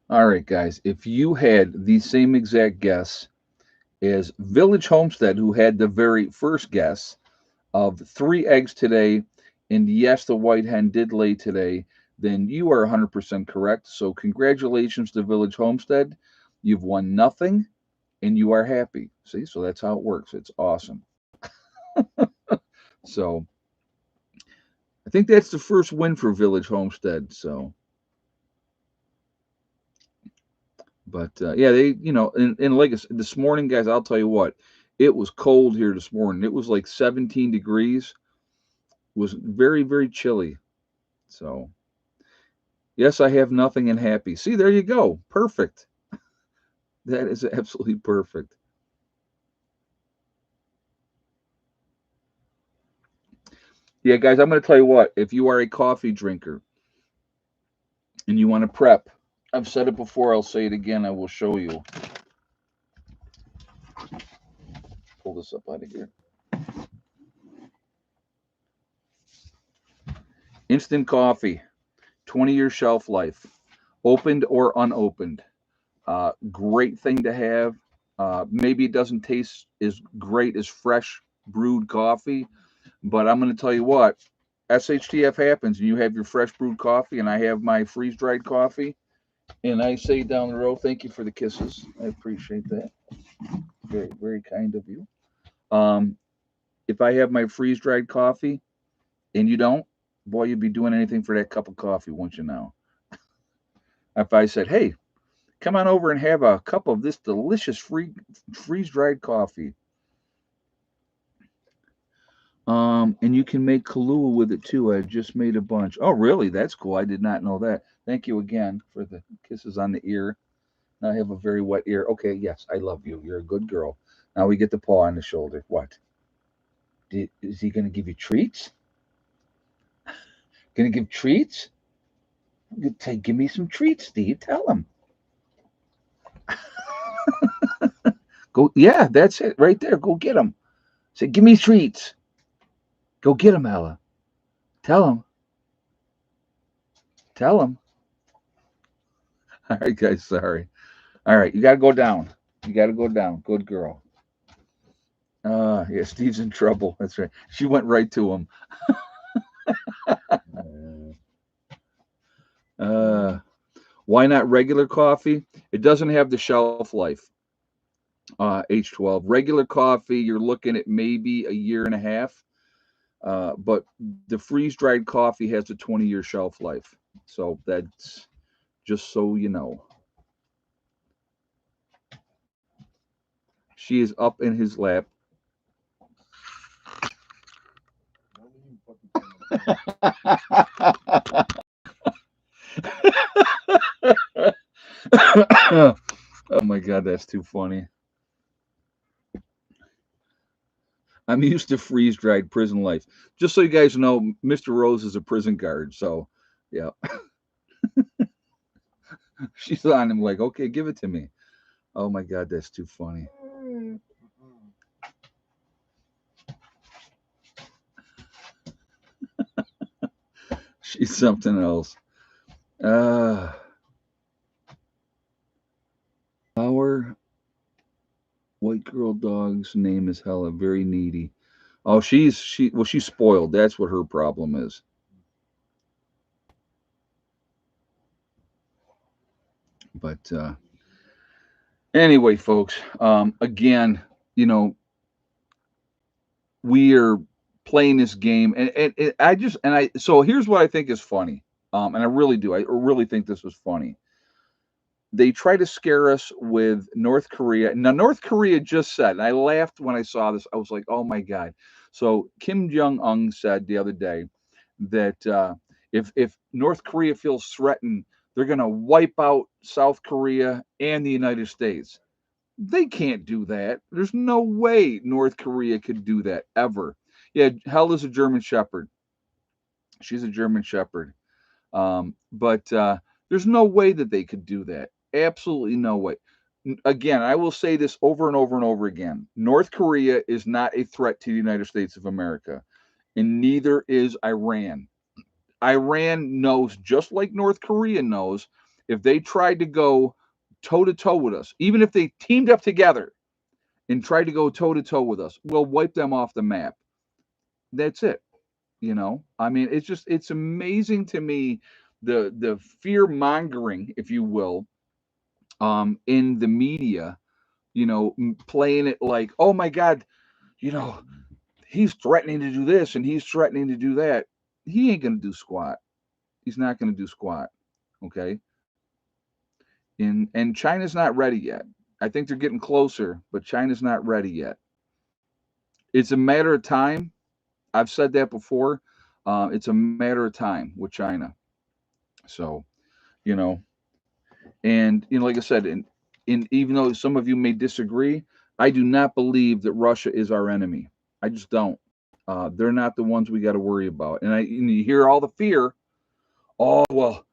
All right, guys, if you had the same exact guess as Village Homestead, who had the very first guess of 3 eggs today, and yes, the white hen did lay today, then you are 100% correct. So, congratulations to Village Homestead. You've won nothing and you are happy. See, so that's how it works. It's awesome. So, I think that's the first win for Village Homestead. So, but yeah, and like this morning, guys, I'll tell you what, it was cold here this morning. It was like 17 degrees. It was very, very chilly. So, yes, I have nothing and happy. See, there you go. Perfect. That is absolutely perfect. Yeah, guys, I'm going to tell you what, if you are a coffee drinker and you want to prep, I've said it before, I'll say it again, I will show you. Pull this up out of here. Instant coffee, 20-year shelf life, opened or unopened. Great thing to have. Maybe it doesn't taste as great as fresh brewed coffee, but I'm going to tell you what, SHTF happens, and you have your fresh brewed coffee, and I have my freeze dried coffee, and I say down the road, thank you for the kisses. I appreciate that. Very, very kind of you. Um, if I have my freeze dried coffee and you don't, boy, you'd be doing anything for that cup of coffee, won't you now? If I said, hey, come on over and have a cup of this delicious freeze dried coffee. And you can make Kahlua with it too. I just made a bunch. Oh, really? That's cool. I did not know that. Thank you again for the kisses on the ear. Now I have a very wet ear. Okay, yes, I love you. You're a good girl. Now we get the paw on the shoulder. What? Is he going to give you treats? Going to give treats? Say, give me some treats, Steve. Tell him. Go. Yeah, that's it right there. Go get him. Say, give me treats. Go get him, Ella. Tell him. Tell him. All right, guys. Sorry. All right, you got to go down. You got to go down. Good girl. Yeah, Steve's in trouble. That's right. She went right to him. Uh, why not regular coffee? It doesn't have the shelf life. H12. Regular coffee, you're looking at maybe a year and a half. But the freeze dried coffee has a 20-year shelf life. So that's just so you know. She is up in his lap. Oh my God, that's too funny. I'm used to freeze-dried prison life. Just so you guys know, Mr. Rose is a prison guard. So, yeah, she's on him like, okay, give it to me. Oh my God, that's too funny. Mhm. She's something else. Uh, our white girl dog's name is Hella, very needy. Oh, she's spoiled. That's what her problem is. But anyway, folks, again, you know, we are playing this game, and I so here's what I think is funny, and I really do. I really think this was funny. They try to scare us with North Korea. Now, North Korea just said, and I laughed when I saw this. I was like, oh my God. So Kim Jong Un said the other day that if North Korea feels threatened, they're going to wipe out South Korea and the United States. They can't do that. There's no way North Korea could do that ever. Yeah, Hell is a German Shepherd. She's a German Shepherd. But there's no way that they could do that. Absolutely no way. Again, I will say this over and over and over again. North Korea is not a threat to the United States of America, and neither is Iran. Iran knows, just like North Korea knows, if they tried to go toe to toe with us, even if they teamed up together and tried to go toe to toe with us, we'll wipe them off the map. That's it. I mean, it's amazing to me the fear mongering, if you will, in the media, playing it like, oh my God, you know, he's threatening to do this and he's threatening to do that. He ain't gonna do squat. He's not gonna do squat. Okay. And China's not ready yet. I think they're getting closer, but China's not ready yet. It's a matter of time. I've said that before. It's a matter of time with China. So, you know, and like I said, in even though some of you may disagree, I do not believe that Russia is our enemy. I just don't. They're not the ones we got to worry about. And you hear all the fear. Oh well,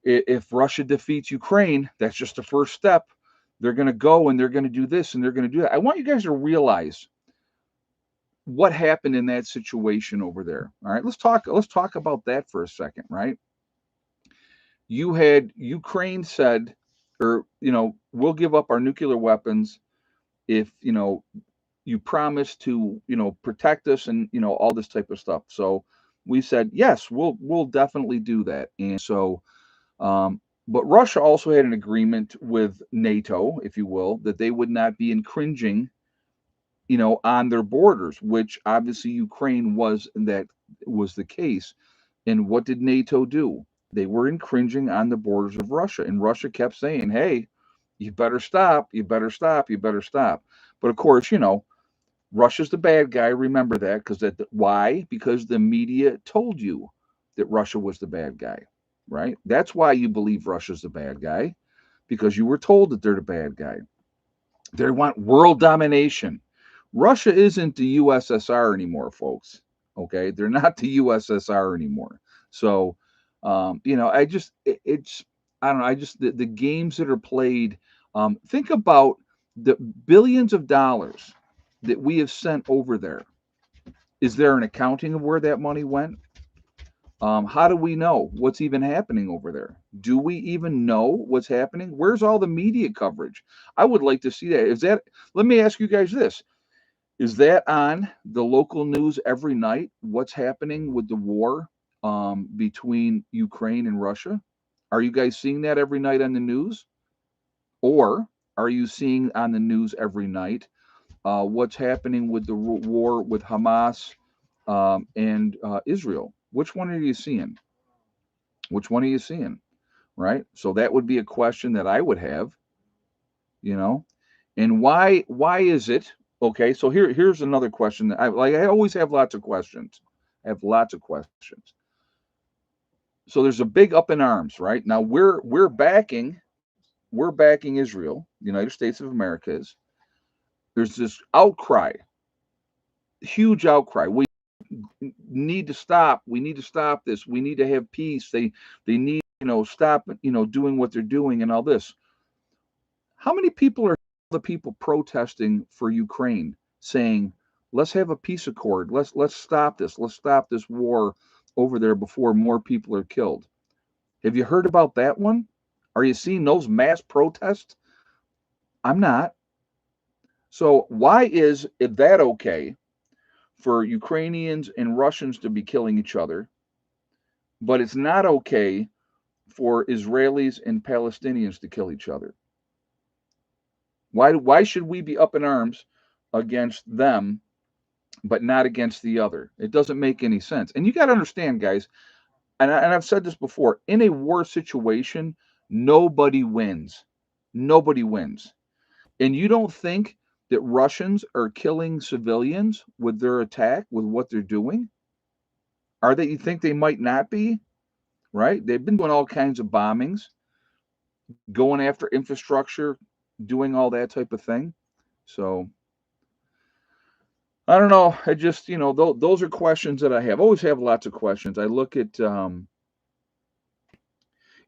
if Russia defeats Ukraine, that's just the first step. They're going to go and they're going to do this and they're going to do that. I want you guys to realize what happened in that situation over there. All right, let's talk about that for a second, right? You had Ukraine said, or we'll give up our nuclear weapons if you promise to protect us and all this type of stuff. So we said yes, we'll definitely do that. And so, but Russia also had an agreement with NATO, if you will, that they would not be infringing on their borders, which obviously Ukraine was the case. And what did NATO do? They were infringing on the borders of Russia, and Russia kept saying, "Hey, you better stop! You better stop! You better stop!" But of course, Russia's the bad guy. Remember that, why? Because the media told you that Russia was the bad guy, right? That's why you believe Russia's the bad guy, because you were told that they're the bad guy. They want world domination. Russia isn't the USSR anymore, folks. Okay, they're not the USSR anymore. So, it's I don't know. I just the games that are played. Think about the billions of dollars that we have sent over there. Is there an accounting of where that money went? How do we know what's even happening over there? Do we even know what's happening? Where's all the media coverage? I would like to see that. Let me ask you guys this. Is that on the local news every night? What's happening with the war between Ukraine and Russia? Are you guys seeing that every night on the news? Or are you seeing on the news every night what's happening with the war with Hamas and Israel? Which one are you seeing? Which one are you seeing? Right? So that would be a question that I would have, you know. And why is it? Okay, so here's another question that I always have lots of questions. I have lots of questions. So there's a big up in arms, right? Now we're backing Israel, the United States of America is. There's this outcry huge outcry. We need to stop. We need to stop this. We need to have peace. They need, stop, doing what they're doing and all this. How many people are the people protesting for Ukraine saying, let's have a peace accord. Let's stop this. Let's stop this war over there before more people are killed. Have you heard about that one? Are you seeing those mass protests? I'm not. So why is it that okay for Ukrainians and Russians to be killing each other, but it's not okay for Israelis and Palestinians to kill each other? Why should we be up in arms against them but not against the other? It doesn't make any sense. And you got to understand, guys, and I've said this before, in a war situation, nobody wins. Nobody wins. And you don't think that Russians are killing civilians with their attack, with what they're doing? Are they, you think they might not be? Right? They've been doing all kinds of bombings, going after infrastructure, doing all that type of thing. So I don't know. I just, those are questions that I have. I always have lots of questions. I look at, yeah,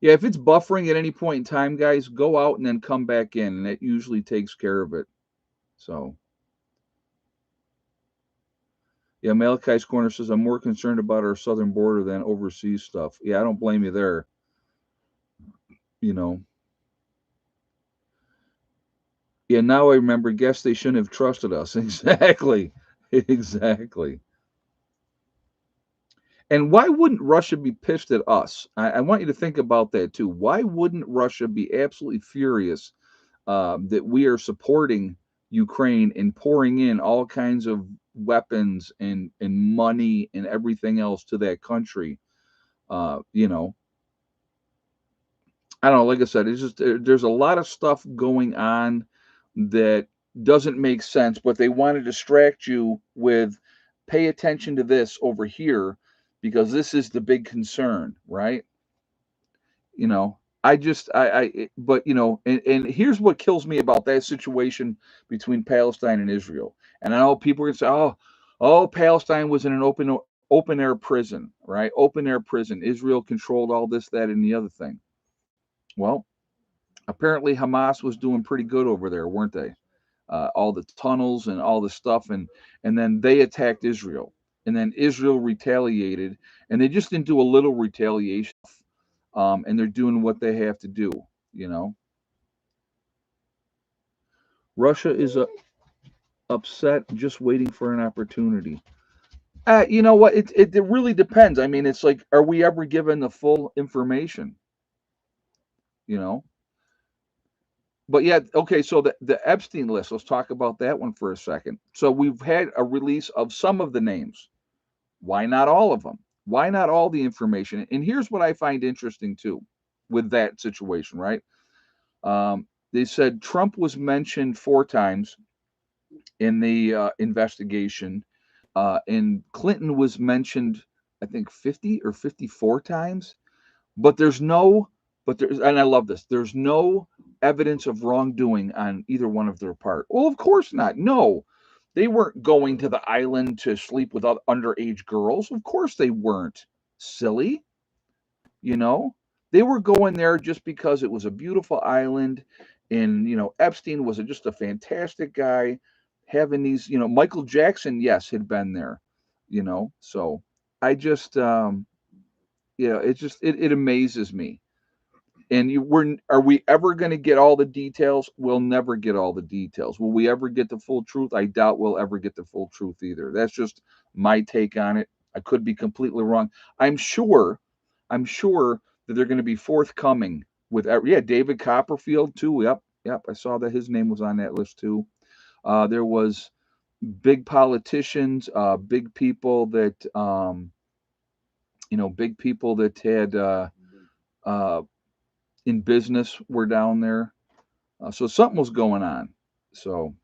if it's buffering at any point in time, guys, go out and then come back in, and it usually takes care of it. So, yeah, Malachi's Corner says, I'm more concerned about our southern border than overseas stuff. Yeah, I don't blame you there. You know, yeah, now I remember, guess they shouldn't have trusted us. Exactly. Exactly. And why wouldn't Russia be pissed at us? I want you to think about that too. Why wouldn't Russia be absolutely furious that we are supporting Ukraine and pouring in all kinds of weapons and money and everything else to that country? Uh, you know, I don't know. Like I said, it's just there's a lot of stuff going on that doesn't make sense, but they want to distract you with pay attention to this over here because this is the big concern, right? You know, but and here's what kills me about that situation between Palestine and Israel. And I know people are gonna say, oh, Palestine was in an open air prison, right? Open air prison. Israel controlled all this, that, and the other thing. Well, apparently Hamas was doing pretty good over there, weren't they? All the tunnels and all the stuff, and then they attacked Israel, and then Israel retaliated, and they just didn't do a little retaliation, and they're doing what they have to do. You know, Russia is upset, just waiting for an opportunity. You know what? It really depends. I mean, it's like, are we ever given the full information? You know, but yeah, okay, so the Epstein list, let's talk about that one for a second. So we've had a release of some of the names. Why not all of them? Why not all the information? And here's what I find interesting too with that situation, right? They said Trump was mentioned 4 times in the investigation, and Clinton was mentioned, I think, 50 or 54 times. But there's no, but there's, and I love this, there's no evidence of wrongdoing on either one of their part. Well, of course not. No, they weren't going to the island to sleep with underage girls. Of course they weren't. Silly, you know? They were going there just because it was a beautiful island. And, Epstein was just a fantastic guy having these, Michael Jackson, yes, had been there, So I just, it just, it amazes me. And are we ever going to get all the details? We'll never get all the details. Will we ever get the full truth? I doubt we'll ever get the full truth either. That's just my take on it. I could be completely wrong. I'm sure, I'm sure that they're going to be forthcoming with, yeah, David Copperfield too. Yep, yep. I saw that his name was on that list too. There was big politicians, big people that, big people that had uh, in business were down there. So something was going on. So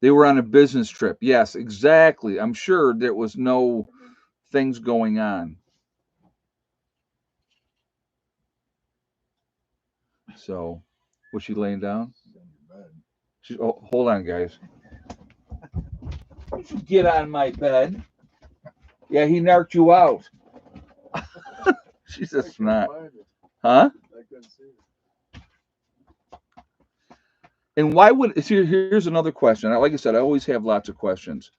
they were on a business trip. Yes, exactly. I'm sure there was no things going on. So was she laying down? Hold on, guys. Don't you get on my bed. Yeah, he narked you out. She's a snot. Huh? I couldn't see it. And why would, see, here's another question. Like I said, I always have lots of questions.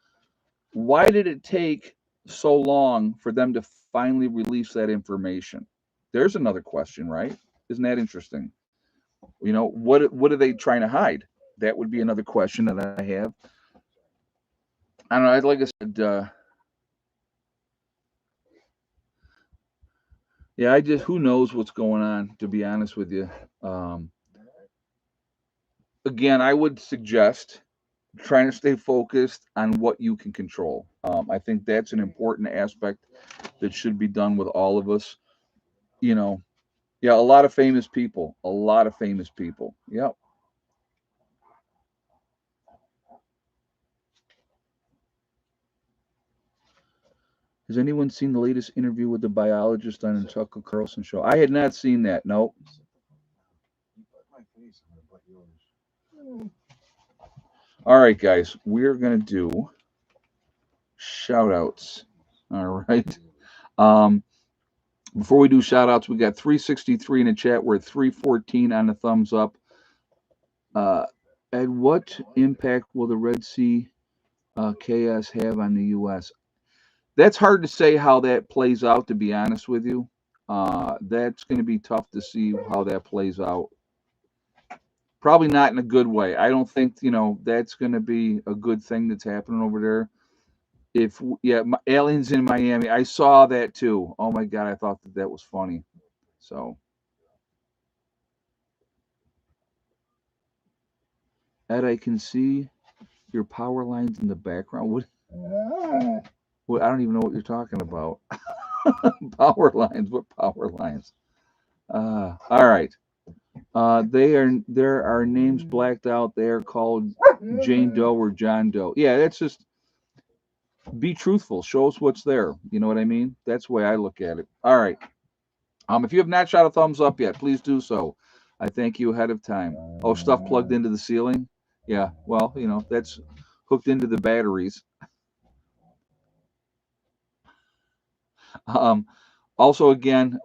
Why did it take so long for them to finally release that information? There's another question, right? Isn't that interesting? You know, what are they trying to hide? That would be another question that I have. I don't know. Like I said, yeah, I just, who knows what's going on, to be honest with you. Um, again, I would suggest trying to stay focused on what you can control. I think that's an important aspect that should be done with all of us. You know, yeah, a lot of famous people, a lot of famous people. Yep. Has anyone seen the latest interview with the biologist on the Tucker Carlson show? I had not seen that. No. You put my face on it, but yours. All right, guys, we're gonna do shout outs. All right. Um, before we do shout outs, we got 363 in the chat. We're at 314 on the thumbs up. Uh, Ed, what impact will the Red Sea chaos have on the U.S.? That's hard to say how that plays out, to be honest with you. That's going to be tough to see how that plays out. Probably not in a good way. I don't think, that's going to be a good thing that's happening over there. If, yeah, aliens in Miami, I saw that too. Oh my God, I thought that was funny. So, Ed, I can see your power lines in the background. What I don't even know what you're talking about. Power lines. What power lines? All right. There are names blacked out. They are called Jane Doe or John Doe. Yeah, that's just be truthful. Show us what's there. You know what I mean? That's the way I look at it. All right. If you have not shot a thumbs up yet, please do so. I thank you ahead of time. Oh, stuff plugged into the ceiling. Yeah. Well, that's hooked into the batteries. Um, Also, again,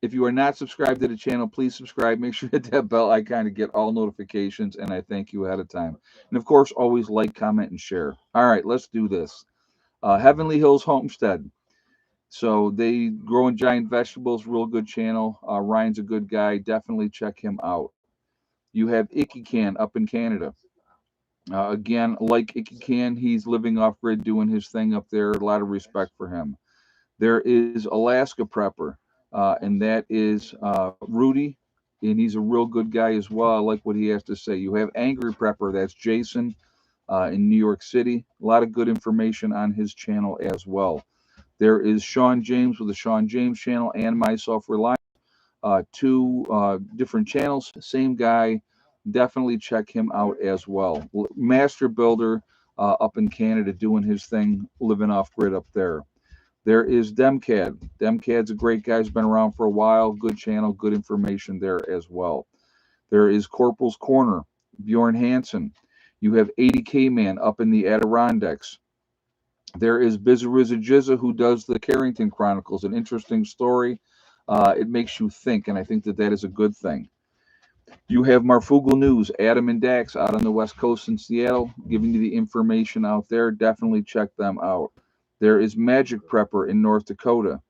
if you are not subscribed to the channel, please subscribe. Make sure you hit that bell icon to get all notifications, and I thank you ahead of time. And of course, always like, comment, and share. All right, let's do this. Heavenly Hills Homestead. So they growing giant vegetables, real good channel. Ryan's a good guy. Definitely check him out. You have Icky Can up in Canada. Again, like Icky Can, he's living off grid, doing his thing up there. A lot of respect for him. There is Alaska Prepper, and that is Rudy, and he's a real good guy as well. I like what he has to say. You have Angry Prepper, that's Jason in New York City. A lot of good information on his channel as well. There is Sean James with the Sean James channel and myself Reliant. Two different channels, same guy. Definitely check him out as well. Master Builder up in Canada doing his thing, living off grid up there. There is Demcad. Demcad's a great guy. He's been around for a while. Good channel, good information there as well. There is Corporal's Corner, Bjorn Hansen. You have 80K Man up in the Adirondacks. There is Bizariza Jizza, who does the Carrington Chronicles, an interesting story. It makes you think, and I think that is a good thing. You have Marfugal News, Adam and Dax out on the West Coast in Seattle, giving you the information out there. Definitely check them out. There is Magic Prepper in North Dakota.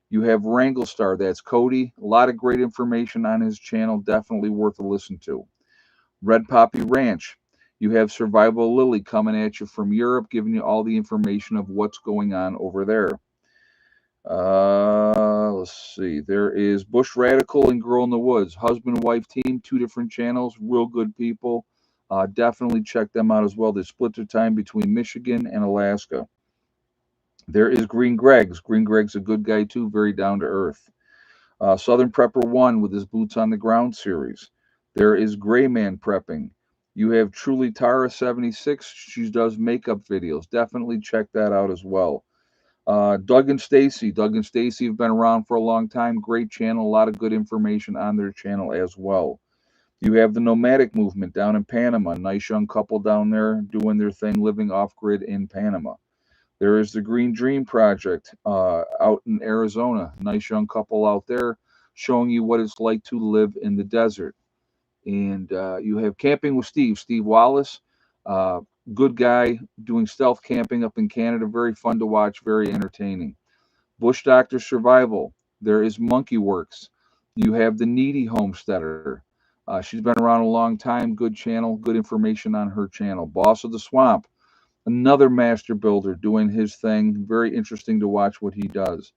You have Wranglestar, that's Cody. A lot of great information on his channel, definitely worth a listen to. Red Poppy Ranch. You have Survival Lily coming at you from Europe, giving you all the information of what's going on over there. Let's see. There is Bush Radical and Girl in the Woods, husband and wife team, two different channels, real good people. Definitely check them out as well. They split their time between Michigan and Alaska. There is Green Greg's. Green Greg's a good guy too, very down to earth. Southern Prepper 1 with his Boots on the Ground series. There is Gray Man Prepping. You have Truly Tara 76. She does makeup videos. Definitely check that out as well. Doug and Stacy. Doug and Stacy have been around for a long time. Great channel. A lot of good information on their channel as well. You have the nomadic movement down in Panama. Nice young couple down there doing their thing, living off grid in Panama. There is the Green Dream Project out in Arizona. Nice young couple out there showing you what it's like to live in the desert. And you have Camping with Steve Wallace, uh, good guy doing stealth camping up in Canada. Very fun to watch, very entertaining. Bush Doctor Survival. There is Monkey Works. You have the Needy Homesteader. She's been around a long time. Good channel, good information on her channel. Boss of the Swamp, another master builder doing his thing. Very interesting to watch what he does.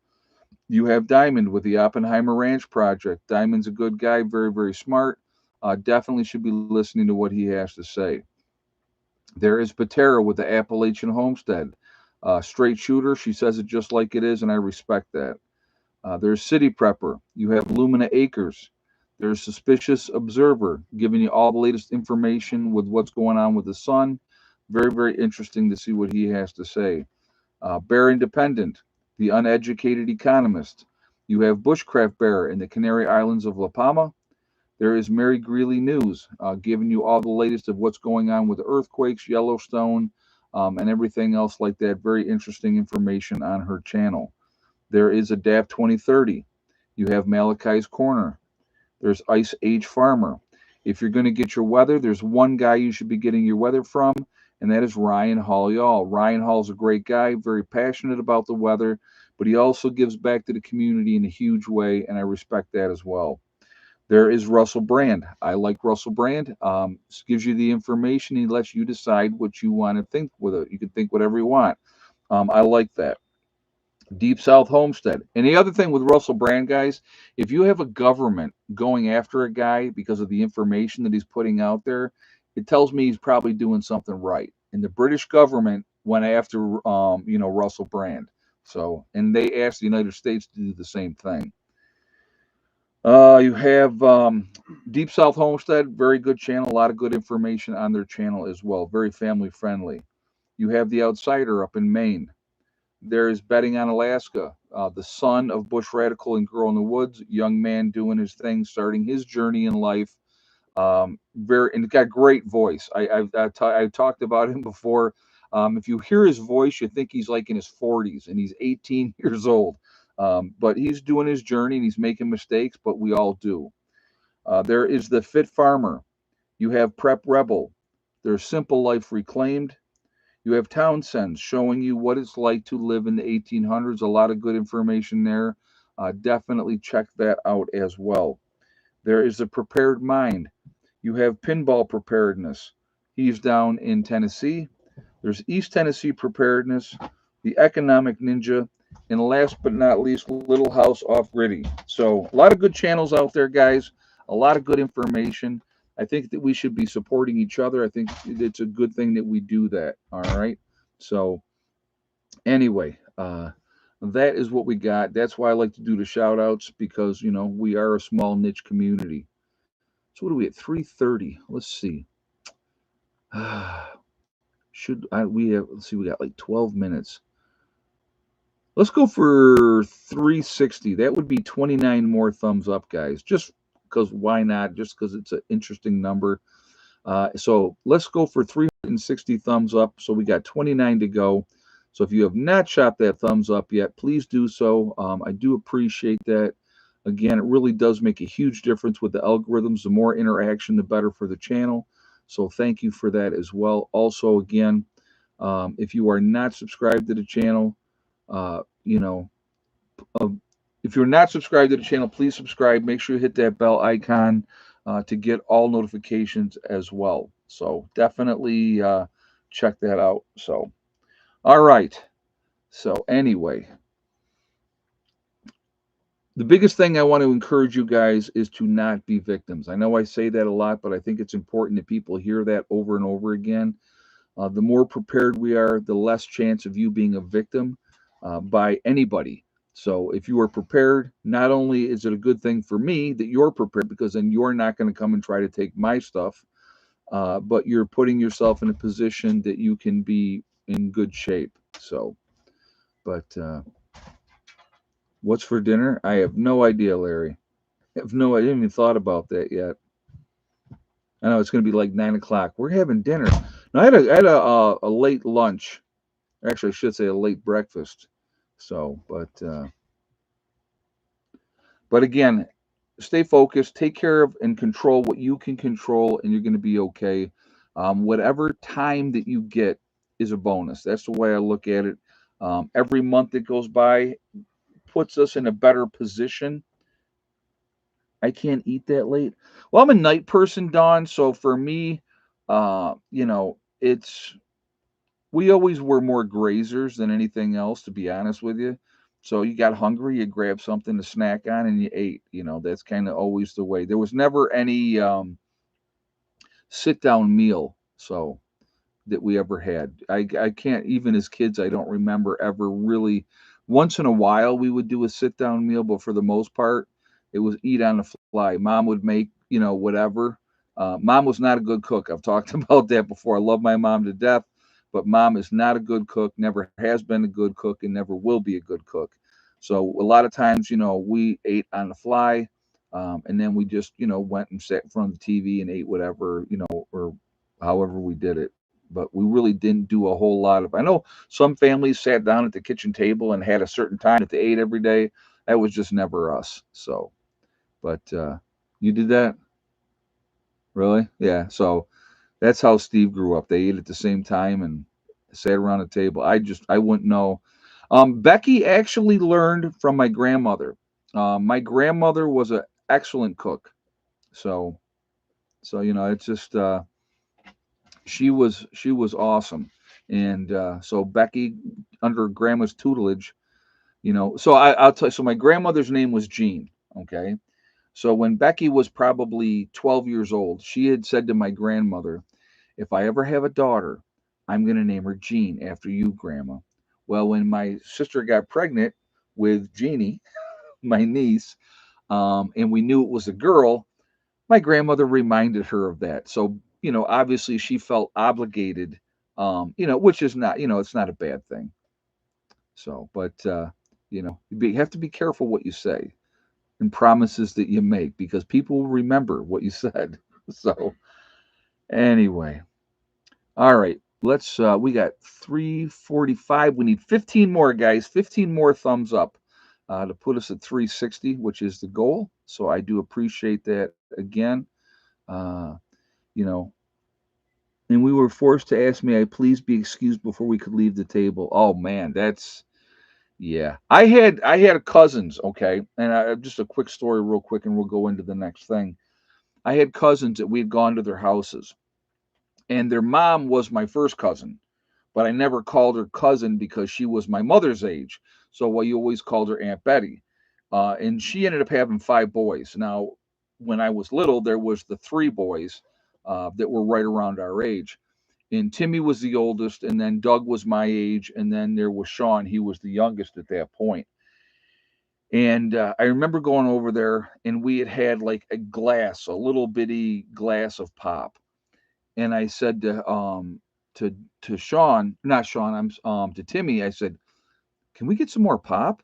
You have Diamond with the Oppenheimer Ranch Project. Diamond's a good guy, very, very smart. Definitely should be listening to what he has to say. There is Patera with the Appalachian Homestead. Straight shooter. She says it just like it is, and I respect that. There's City Prepper. You have Lumina Acres. There's Suspicious Observer, giving you all the latest information with what's going on with the sun. Very, very interesting to see what he has to say. Bear Independent, The Uneducated Economist. You have Bushcraft Bear in the Canary Islands of La Palma. There is Mary Greeley News, giving you all the latest of what's going on with earthquakes, Yellowstone, and everything else like that. Very interesting information on her channel. There is Adapt 2030. You have Malachi's Corner. There's Ice Age Farmer. If you're going to get your weather, there's one guy you should be getting your weather from, and that is Ryan Hall Y'all. Ryan Hall's a great guy, very passionate about the weather, but he also gives back to the community in a huge way, and I respect that as well. There is Russell Brand. I like Russell Brand. Gives you the information. He lets you decide what you want to think with it. You can think whatever you want. I like that. Deep South Homestead. And the other thing with Russell Brand, guys, if you have a government going after a guy because of the information that he's putting out there, it tells me he's probably doing something right. And the British government went after, Russell Brand. So, and they asked the United States to do the same thing. You have Deep South Homestead, very good channel, a lot of good information on their channel as well, very family friendly. You have The Outsider up in Maine. There is Betting on Alaska, the son of Bush Radical and Girl in the Woods, young man doing his thing, starting his journey in life. Very and got great voice. I've talked about him before. If you hear his voice, you think he's like in his 40s, and he's 18 years old. But he's doing his journey and he's making mistakes, but we all do. There is the Fit Farmer. You have Prep Rebel. There's Simple Life Reclaimed. You have Townsend showing you what it's like to live in the 1800s. A lot of good information there. Definitely check that out as well. There is a Prepared Mind. You have Pinball Preparedness. He's down in Tennessee. There's East Tennessee Preparedness, the Economic Ninja, and last but not least, Little House Off Gritty. So, a lot of good channels out there, guys. A lot of good information. I think that we should be supporting each other. I think it's a good thing that we do that. All right. So, anyway, that is what we got. That's why I like to do the shout outs because, we are a small niche community. So, what are we at? 3:30. Let's see. Let's see, we got like 12 minutes. Let's go for 360. That would be 29 more thumbs up, guys. Just because why not? Just because it's an interesting number. So let's go for 360 thumbs up. So we got 29 to go. So if you have not shot that thumbs up yet, please do so. I do appreciate that. Again, it really does make a huge difference with the algorithms. The more interaction, the better for the channel. So thank you for that as well. Also, again, if you are not subscribed to the channel, uh, you know, uh, if you're not subscribed to the channel, please subscribe. Make sure you hit that bell icon to get all notifications as well. So definitely check that out. So, all right. So, anyway, the biggest thing I want to encourage you guys is to not be victims. I know I say that a lot, but I think it's important that people hear that over and over again. The more prepared we are, the less chance of you being a victim by anybody. So if you are prepared, not only is it a good thing for me that you're prepared because then you're not going to come and try to take my stuff, but you're putting yourself in a position that you can be in good shape. So, but what's for dinner? I have no idea, Larry. I have no, I didn't even thought about that yet. I know it's going to be like 9 o'clock. We're having dinner. No, I had a late lunch. Actually, I should say a late breakfast. So, but again, stay focused, take care of and control what you can control, and you're going to be okay. Whatever time that you get is a bonus. That's the way I look at it. Every month that goes by puts us in a better position. I can't eat that late. Well, I'm a night person, Dawn. So for me, it's we always were more grazers than anything else, to be honest with you. So you got hungry, you grabbed something to snack on, and you ate. That's kind of always the way. There was never any sit down meal. So that we ever had. I can't, even as kids, I don't remember ever really. Once in a while, we would do a sit down meal, but for the most part, it was eat on the fly. Mom would make, whatever. Mom was not a good cook. I've talked about that before. I love my mom to death, but mom is not a good cook, never has been a good cook, and never will be a good cook. So a lot of times, we ate on the fly. And then we just, went and sat in front of the TV and ate whatever, or however we did it. But we really didn't do a whole lot of. I know some families sat down at the kitchen table and had a certain time that they ate every day. That was just never us. So, but you did that, really? Yeah. So that's how Steve grew up. They ate at the same time and sat around the table. I wouldn't know. Becky actually learned from my grandmother. My grandmother was an excellent cook. So, it's just she was awesome, and so Becky, under grandma's tutelage, so I'll tell you. So my grandmother's name was Jean. Okay, so when Becky was probably 12 years old, she had said to my grandmother, "If I ever have a daughter, I'm going to name her Jean after you, Grandma." Well, when my sister got pregnant with Jeannie, my niece, and we knew it was a girl, my grandmother reminded her of that. So, obviously she felt obligated, which is not, it's not a bad thing. So, but, you have to be careful what you say and promises that you make, because people will remember what you said. So, anyway, all right. We got 345. We need 15 more, guys, 15 more thumbs up to put us at 360, which is the goal. So I do appreciate that again. Uh, you know, and we were forced to ask, may I please be excused before we could leave the table. Oh man, that's yeah. I had cousins, okay, and just a quick story, real quick, and we'll go into the next thing. I had cousins that we had gone to their houses, and their mom was my first cousin, but I never called her cousin because she was my mother's age. So well, you always called her Aunt Betty, and she ended up having 5 boys. Now, when I was little, there was the 3 boys that were right around our age, and Timmy was the oldest, and then Doug was my age, and then there was Sean. He was the youngest at that point. And I remember going over there, and we had like a little bitty glass of pop. And I said to Sean, not Sean, to Timmy, I said, "Can we get some more pop?"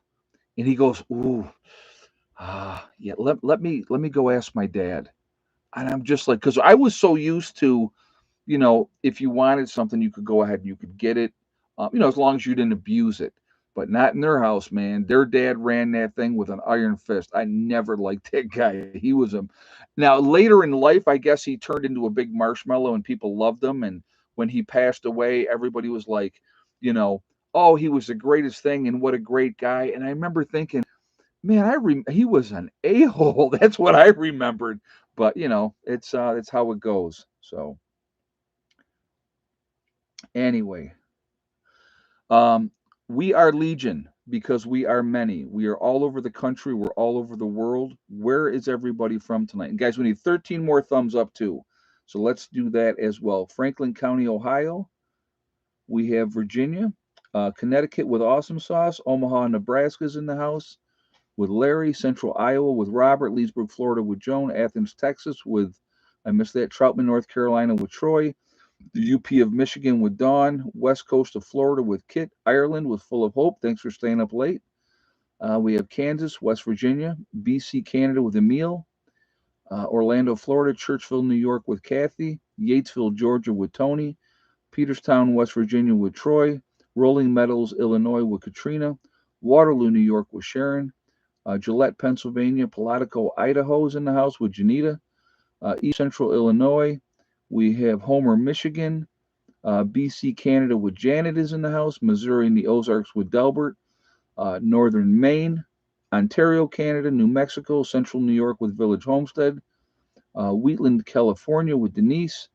And he goes, "Ooh, yeah. Let me go ask my dad." And I'm just like, because I was so used to, if you wanted something, you could go ahead and you could get it, as long as you didn't abuse it. But not in their house, man. Their dad ran that thing with an iron fist. I never liked that guy. He was a. Now later in life, I guess he turned into a big marshmallow and people loved him. And when he passed away, everybody was like, you know, oh, he was the greatest thing and what a great guy. And I remember thinking, man, he was an a hole. That's what I remembered. But it's how it goes. So anyway, um, we are legion because we are many. We are all over the country. We're all over the world. Where is everybody from tonight? And guys, we need 13 more thumbs up too. So let's do that as well. Franklin County, Ohio. We have Virginia, Connecticut with awesome sauce. Omaha, Nebraska's in the house with Larry. Central Iowa with Robert. Leesburg, Florida with Joan. Athens, Texas with, I missed that. Troutman, North Carolina with Troy. The UP of Michigan with Dawn, West Coast of Florida with Kit, Ireland with Full of Hope. Thanks for staying up late. We have Kansas, West Virginia, BC, Canada with Emil, Orlando, Florida, Churchville, New York with Kathy, Yatesville, Georgia with Tony, Peterstown, West Virginia with Troy, Rolling Meadows, Illinois with Katrina, Waterloo, New York with Sharon, Gillette, Pennsylvania, Palatico, Idaho is in the house with Janita, East Central Illinois. We have Homer, Michigan, BC, Canada with Janet is in the house, Missouri and the Ozarks with Delbert, Northern Maine, Ontario, Canada, New Mexico, Central New York with Village Homestead, Wheatland, California with Denise,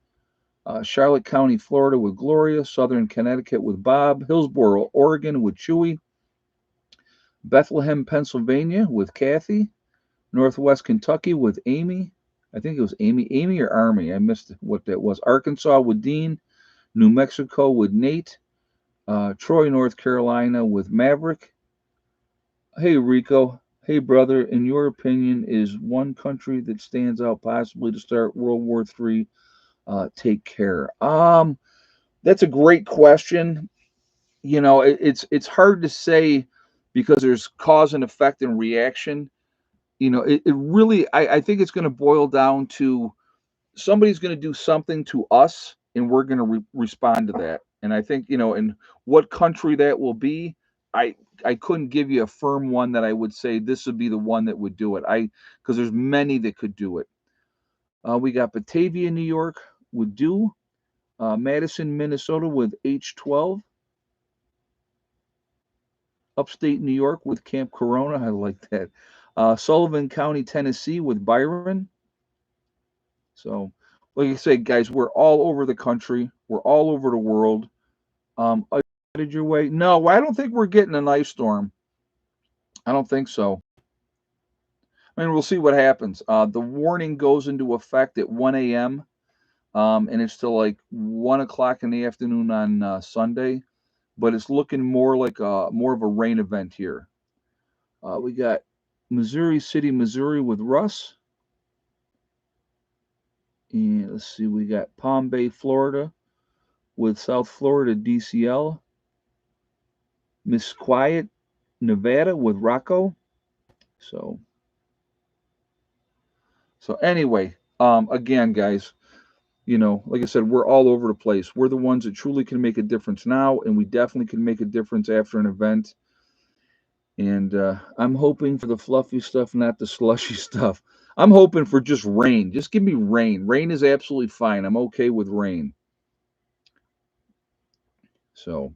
Charlotte County, Florida with Gloria, Southern Connecticut with Bob, Hillsboro, Oregon with Chewy, Bethlehem, Pennsylvania with Kathy, Northwest Kentucky with Amy. I think it was Amy or Army. I missed what that was. Arkansas with Dean, New Mexico with Nate, Troy, North Carolina with Maverick. Hey, Rico. Hey, brother. In your opinion, is one country that stands out possibly to start World War III take care? That's a great question. It's hard to say because there's cause and effect and reaction. It really, I think it's going to boil down to somebody's going to do something to us and we're going to respond to that. And I think, in what country that will be, I I couldn't give you a firm one that I would say this would be the one that would do it. Because there's many that could do it. We got Batavia, New York would do, Madison, Minnesota with H12, upstate New York with Camp Corona. I like that. Sullivan County, Tennessee with Byron. So, like I say, guys, we're all over the country. We're all over the world. Headed your way? No, I don't think we're getting an ice storm. I don't think so. I mean, we'll see what happens. The warning goes into effect at 1 a.m. And it's till like 1 o'clock in the afternoon on Sunday. But it's looking more like more of a rain event here. We got Missouri City, Missouri with Russ. And let's see, we got Palm Bay, Florida with South Florida DCL. Miss Quiet, Nevada with Rocco. So anyway, again, guys, like I said, we're all over the place. We're the ones that truly can make a difference now, and we definitely can make a difference after an event. And I'm hoping for the fluffy stuff, not the slushy stuff. I'm hoping for just rain. Just give me rain. Rain is absolutely fine. I'm okay with rain. So,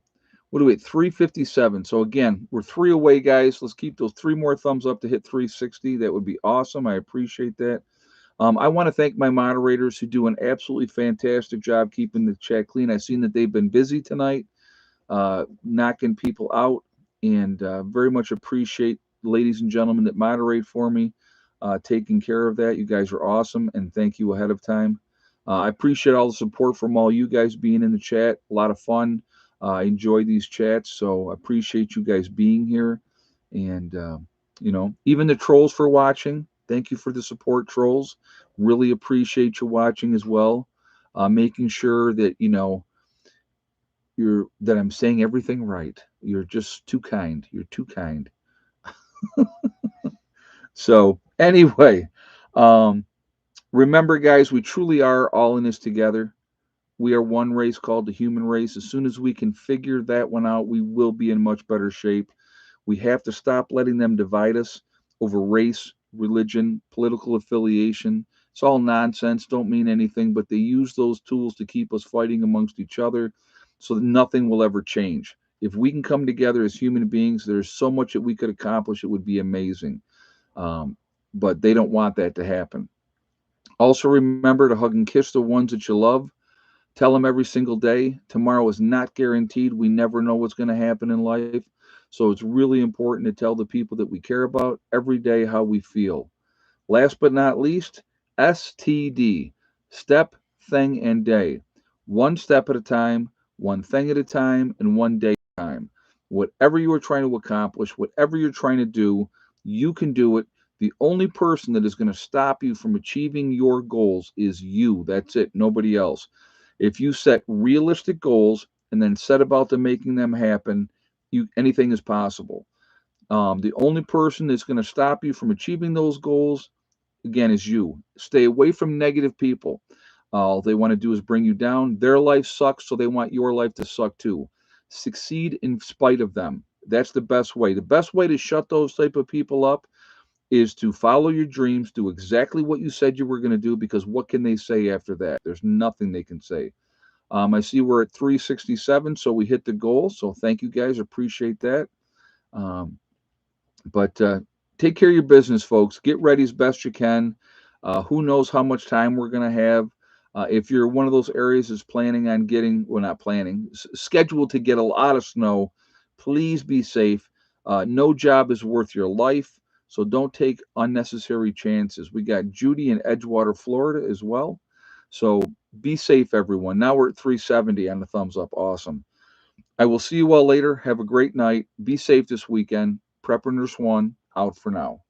what do we at? 357. So, again, we're three away, guys. Let's keep those three more thumbs up to hit 360. That would be awesome. I appreciate that. I want to thank my moderators who do an absolutely fantastic job keeping the chat clean. I've seen that they've been busy tonight, knocking people out, and very much appreciate ladies and gentlemen that moderate for me, taking care of that. You guys are awesome, and thank you ahead of time. I appreciate all the support from all you guys being in the chat. A lot of fun. I enjoy these chats, so I appreciate you guys being here. And, even the trolls for watching. Thank you for the support, trolls. Really appreciate you watching as well. Making sure that, that I'm saying everything right. You're just too kind. You're too kind. So, anyway, um, remember, guys, we truly are all in this together. We are one race called the human race. As soon as we can figure that one out, we will be in much better shape. We have to stop letting them divide us over race, religion, political affiliation. It's all nonsense, don't mean anything, but they use those tools to keep us fighting amongst each other so that nothing will ever change. If we can come together as human beings, there's so much that we could accomplish. It would be amazing. Um, but they don't want that to happen. Also, remember to hug and kiss the ones that you love. Tell them every single day. Tomorrow is not guaranteed. We never know what's going to happen in life. So it's really important to tell the people that we care about every day how we feel. Last but not least, STD, step, thing, and day. One step at a time, one thing at a time, and one day at a time. Whatever you are trying to accomplish, whatever you're trying to do, you can do it. The only person that is going to stop you from achieving your goals is you. That's it, nobody else. If you set realistic goals and then set about to making them happen, anything is possible. The only person that's going to stop you from achieving those goals again, is you. Stay away from negative people. All they want to do is bring you down. Their life sucks, so they want your life to suck too. Succeed in spite of them. That's the best way. The best way to shut those type of people up is to follow your dreams, do exactly what you said you were going to do, because what can they say after that? There's nothing they can say. I see we're at 367, so we hit the goal. So thank you guys. Appreciate that. Um, but take care of your business, folks. Get ready as best you can. Who knows how much time we're going to have? If you're one of those areas that's planning on getting, well, not planning, scheduled to get a lot of snow, please be safe. No job is worth your life, so don't take unnecessary chances. We got Judy in Edgewater, Florida as well. So be safe, everyone. Now we're at 370 on the thumbs up. Awesome. I will see you all later. Have a great night. Be safe this weekend. Prepper Nurse One out for now.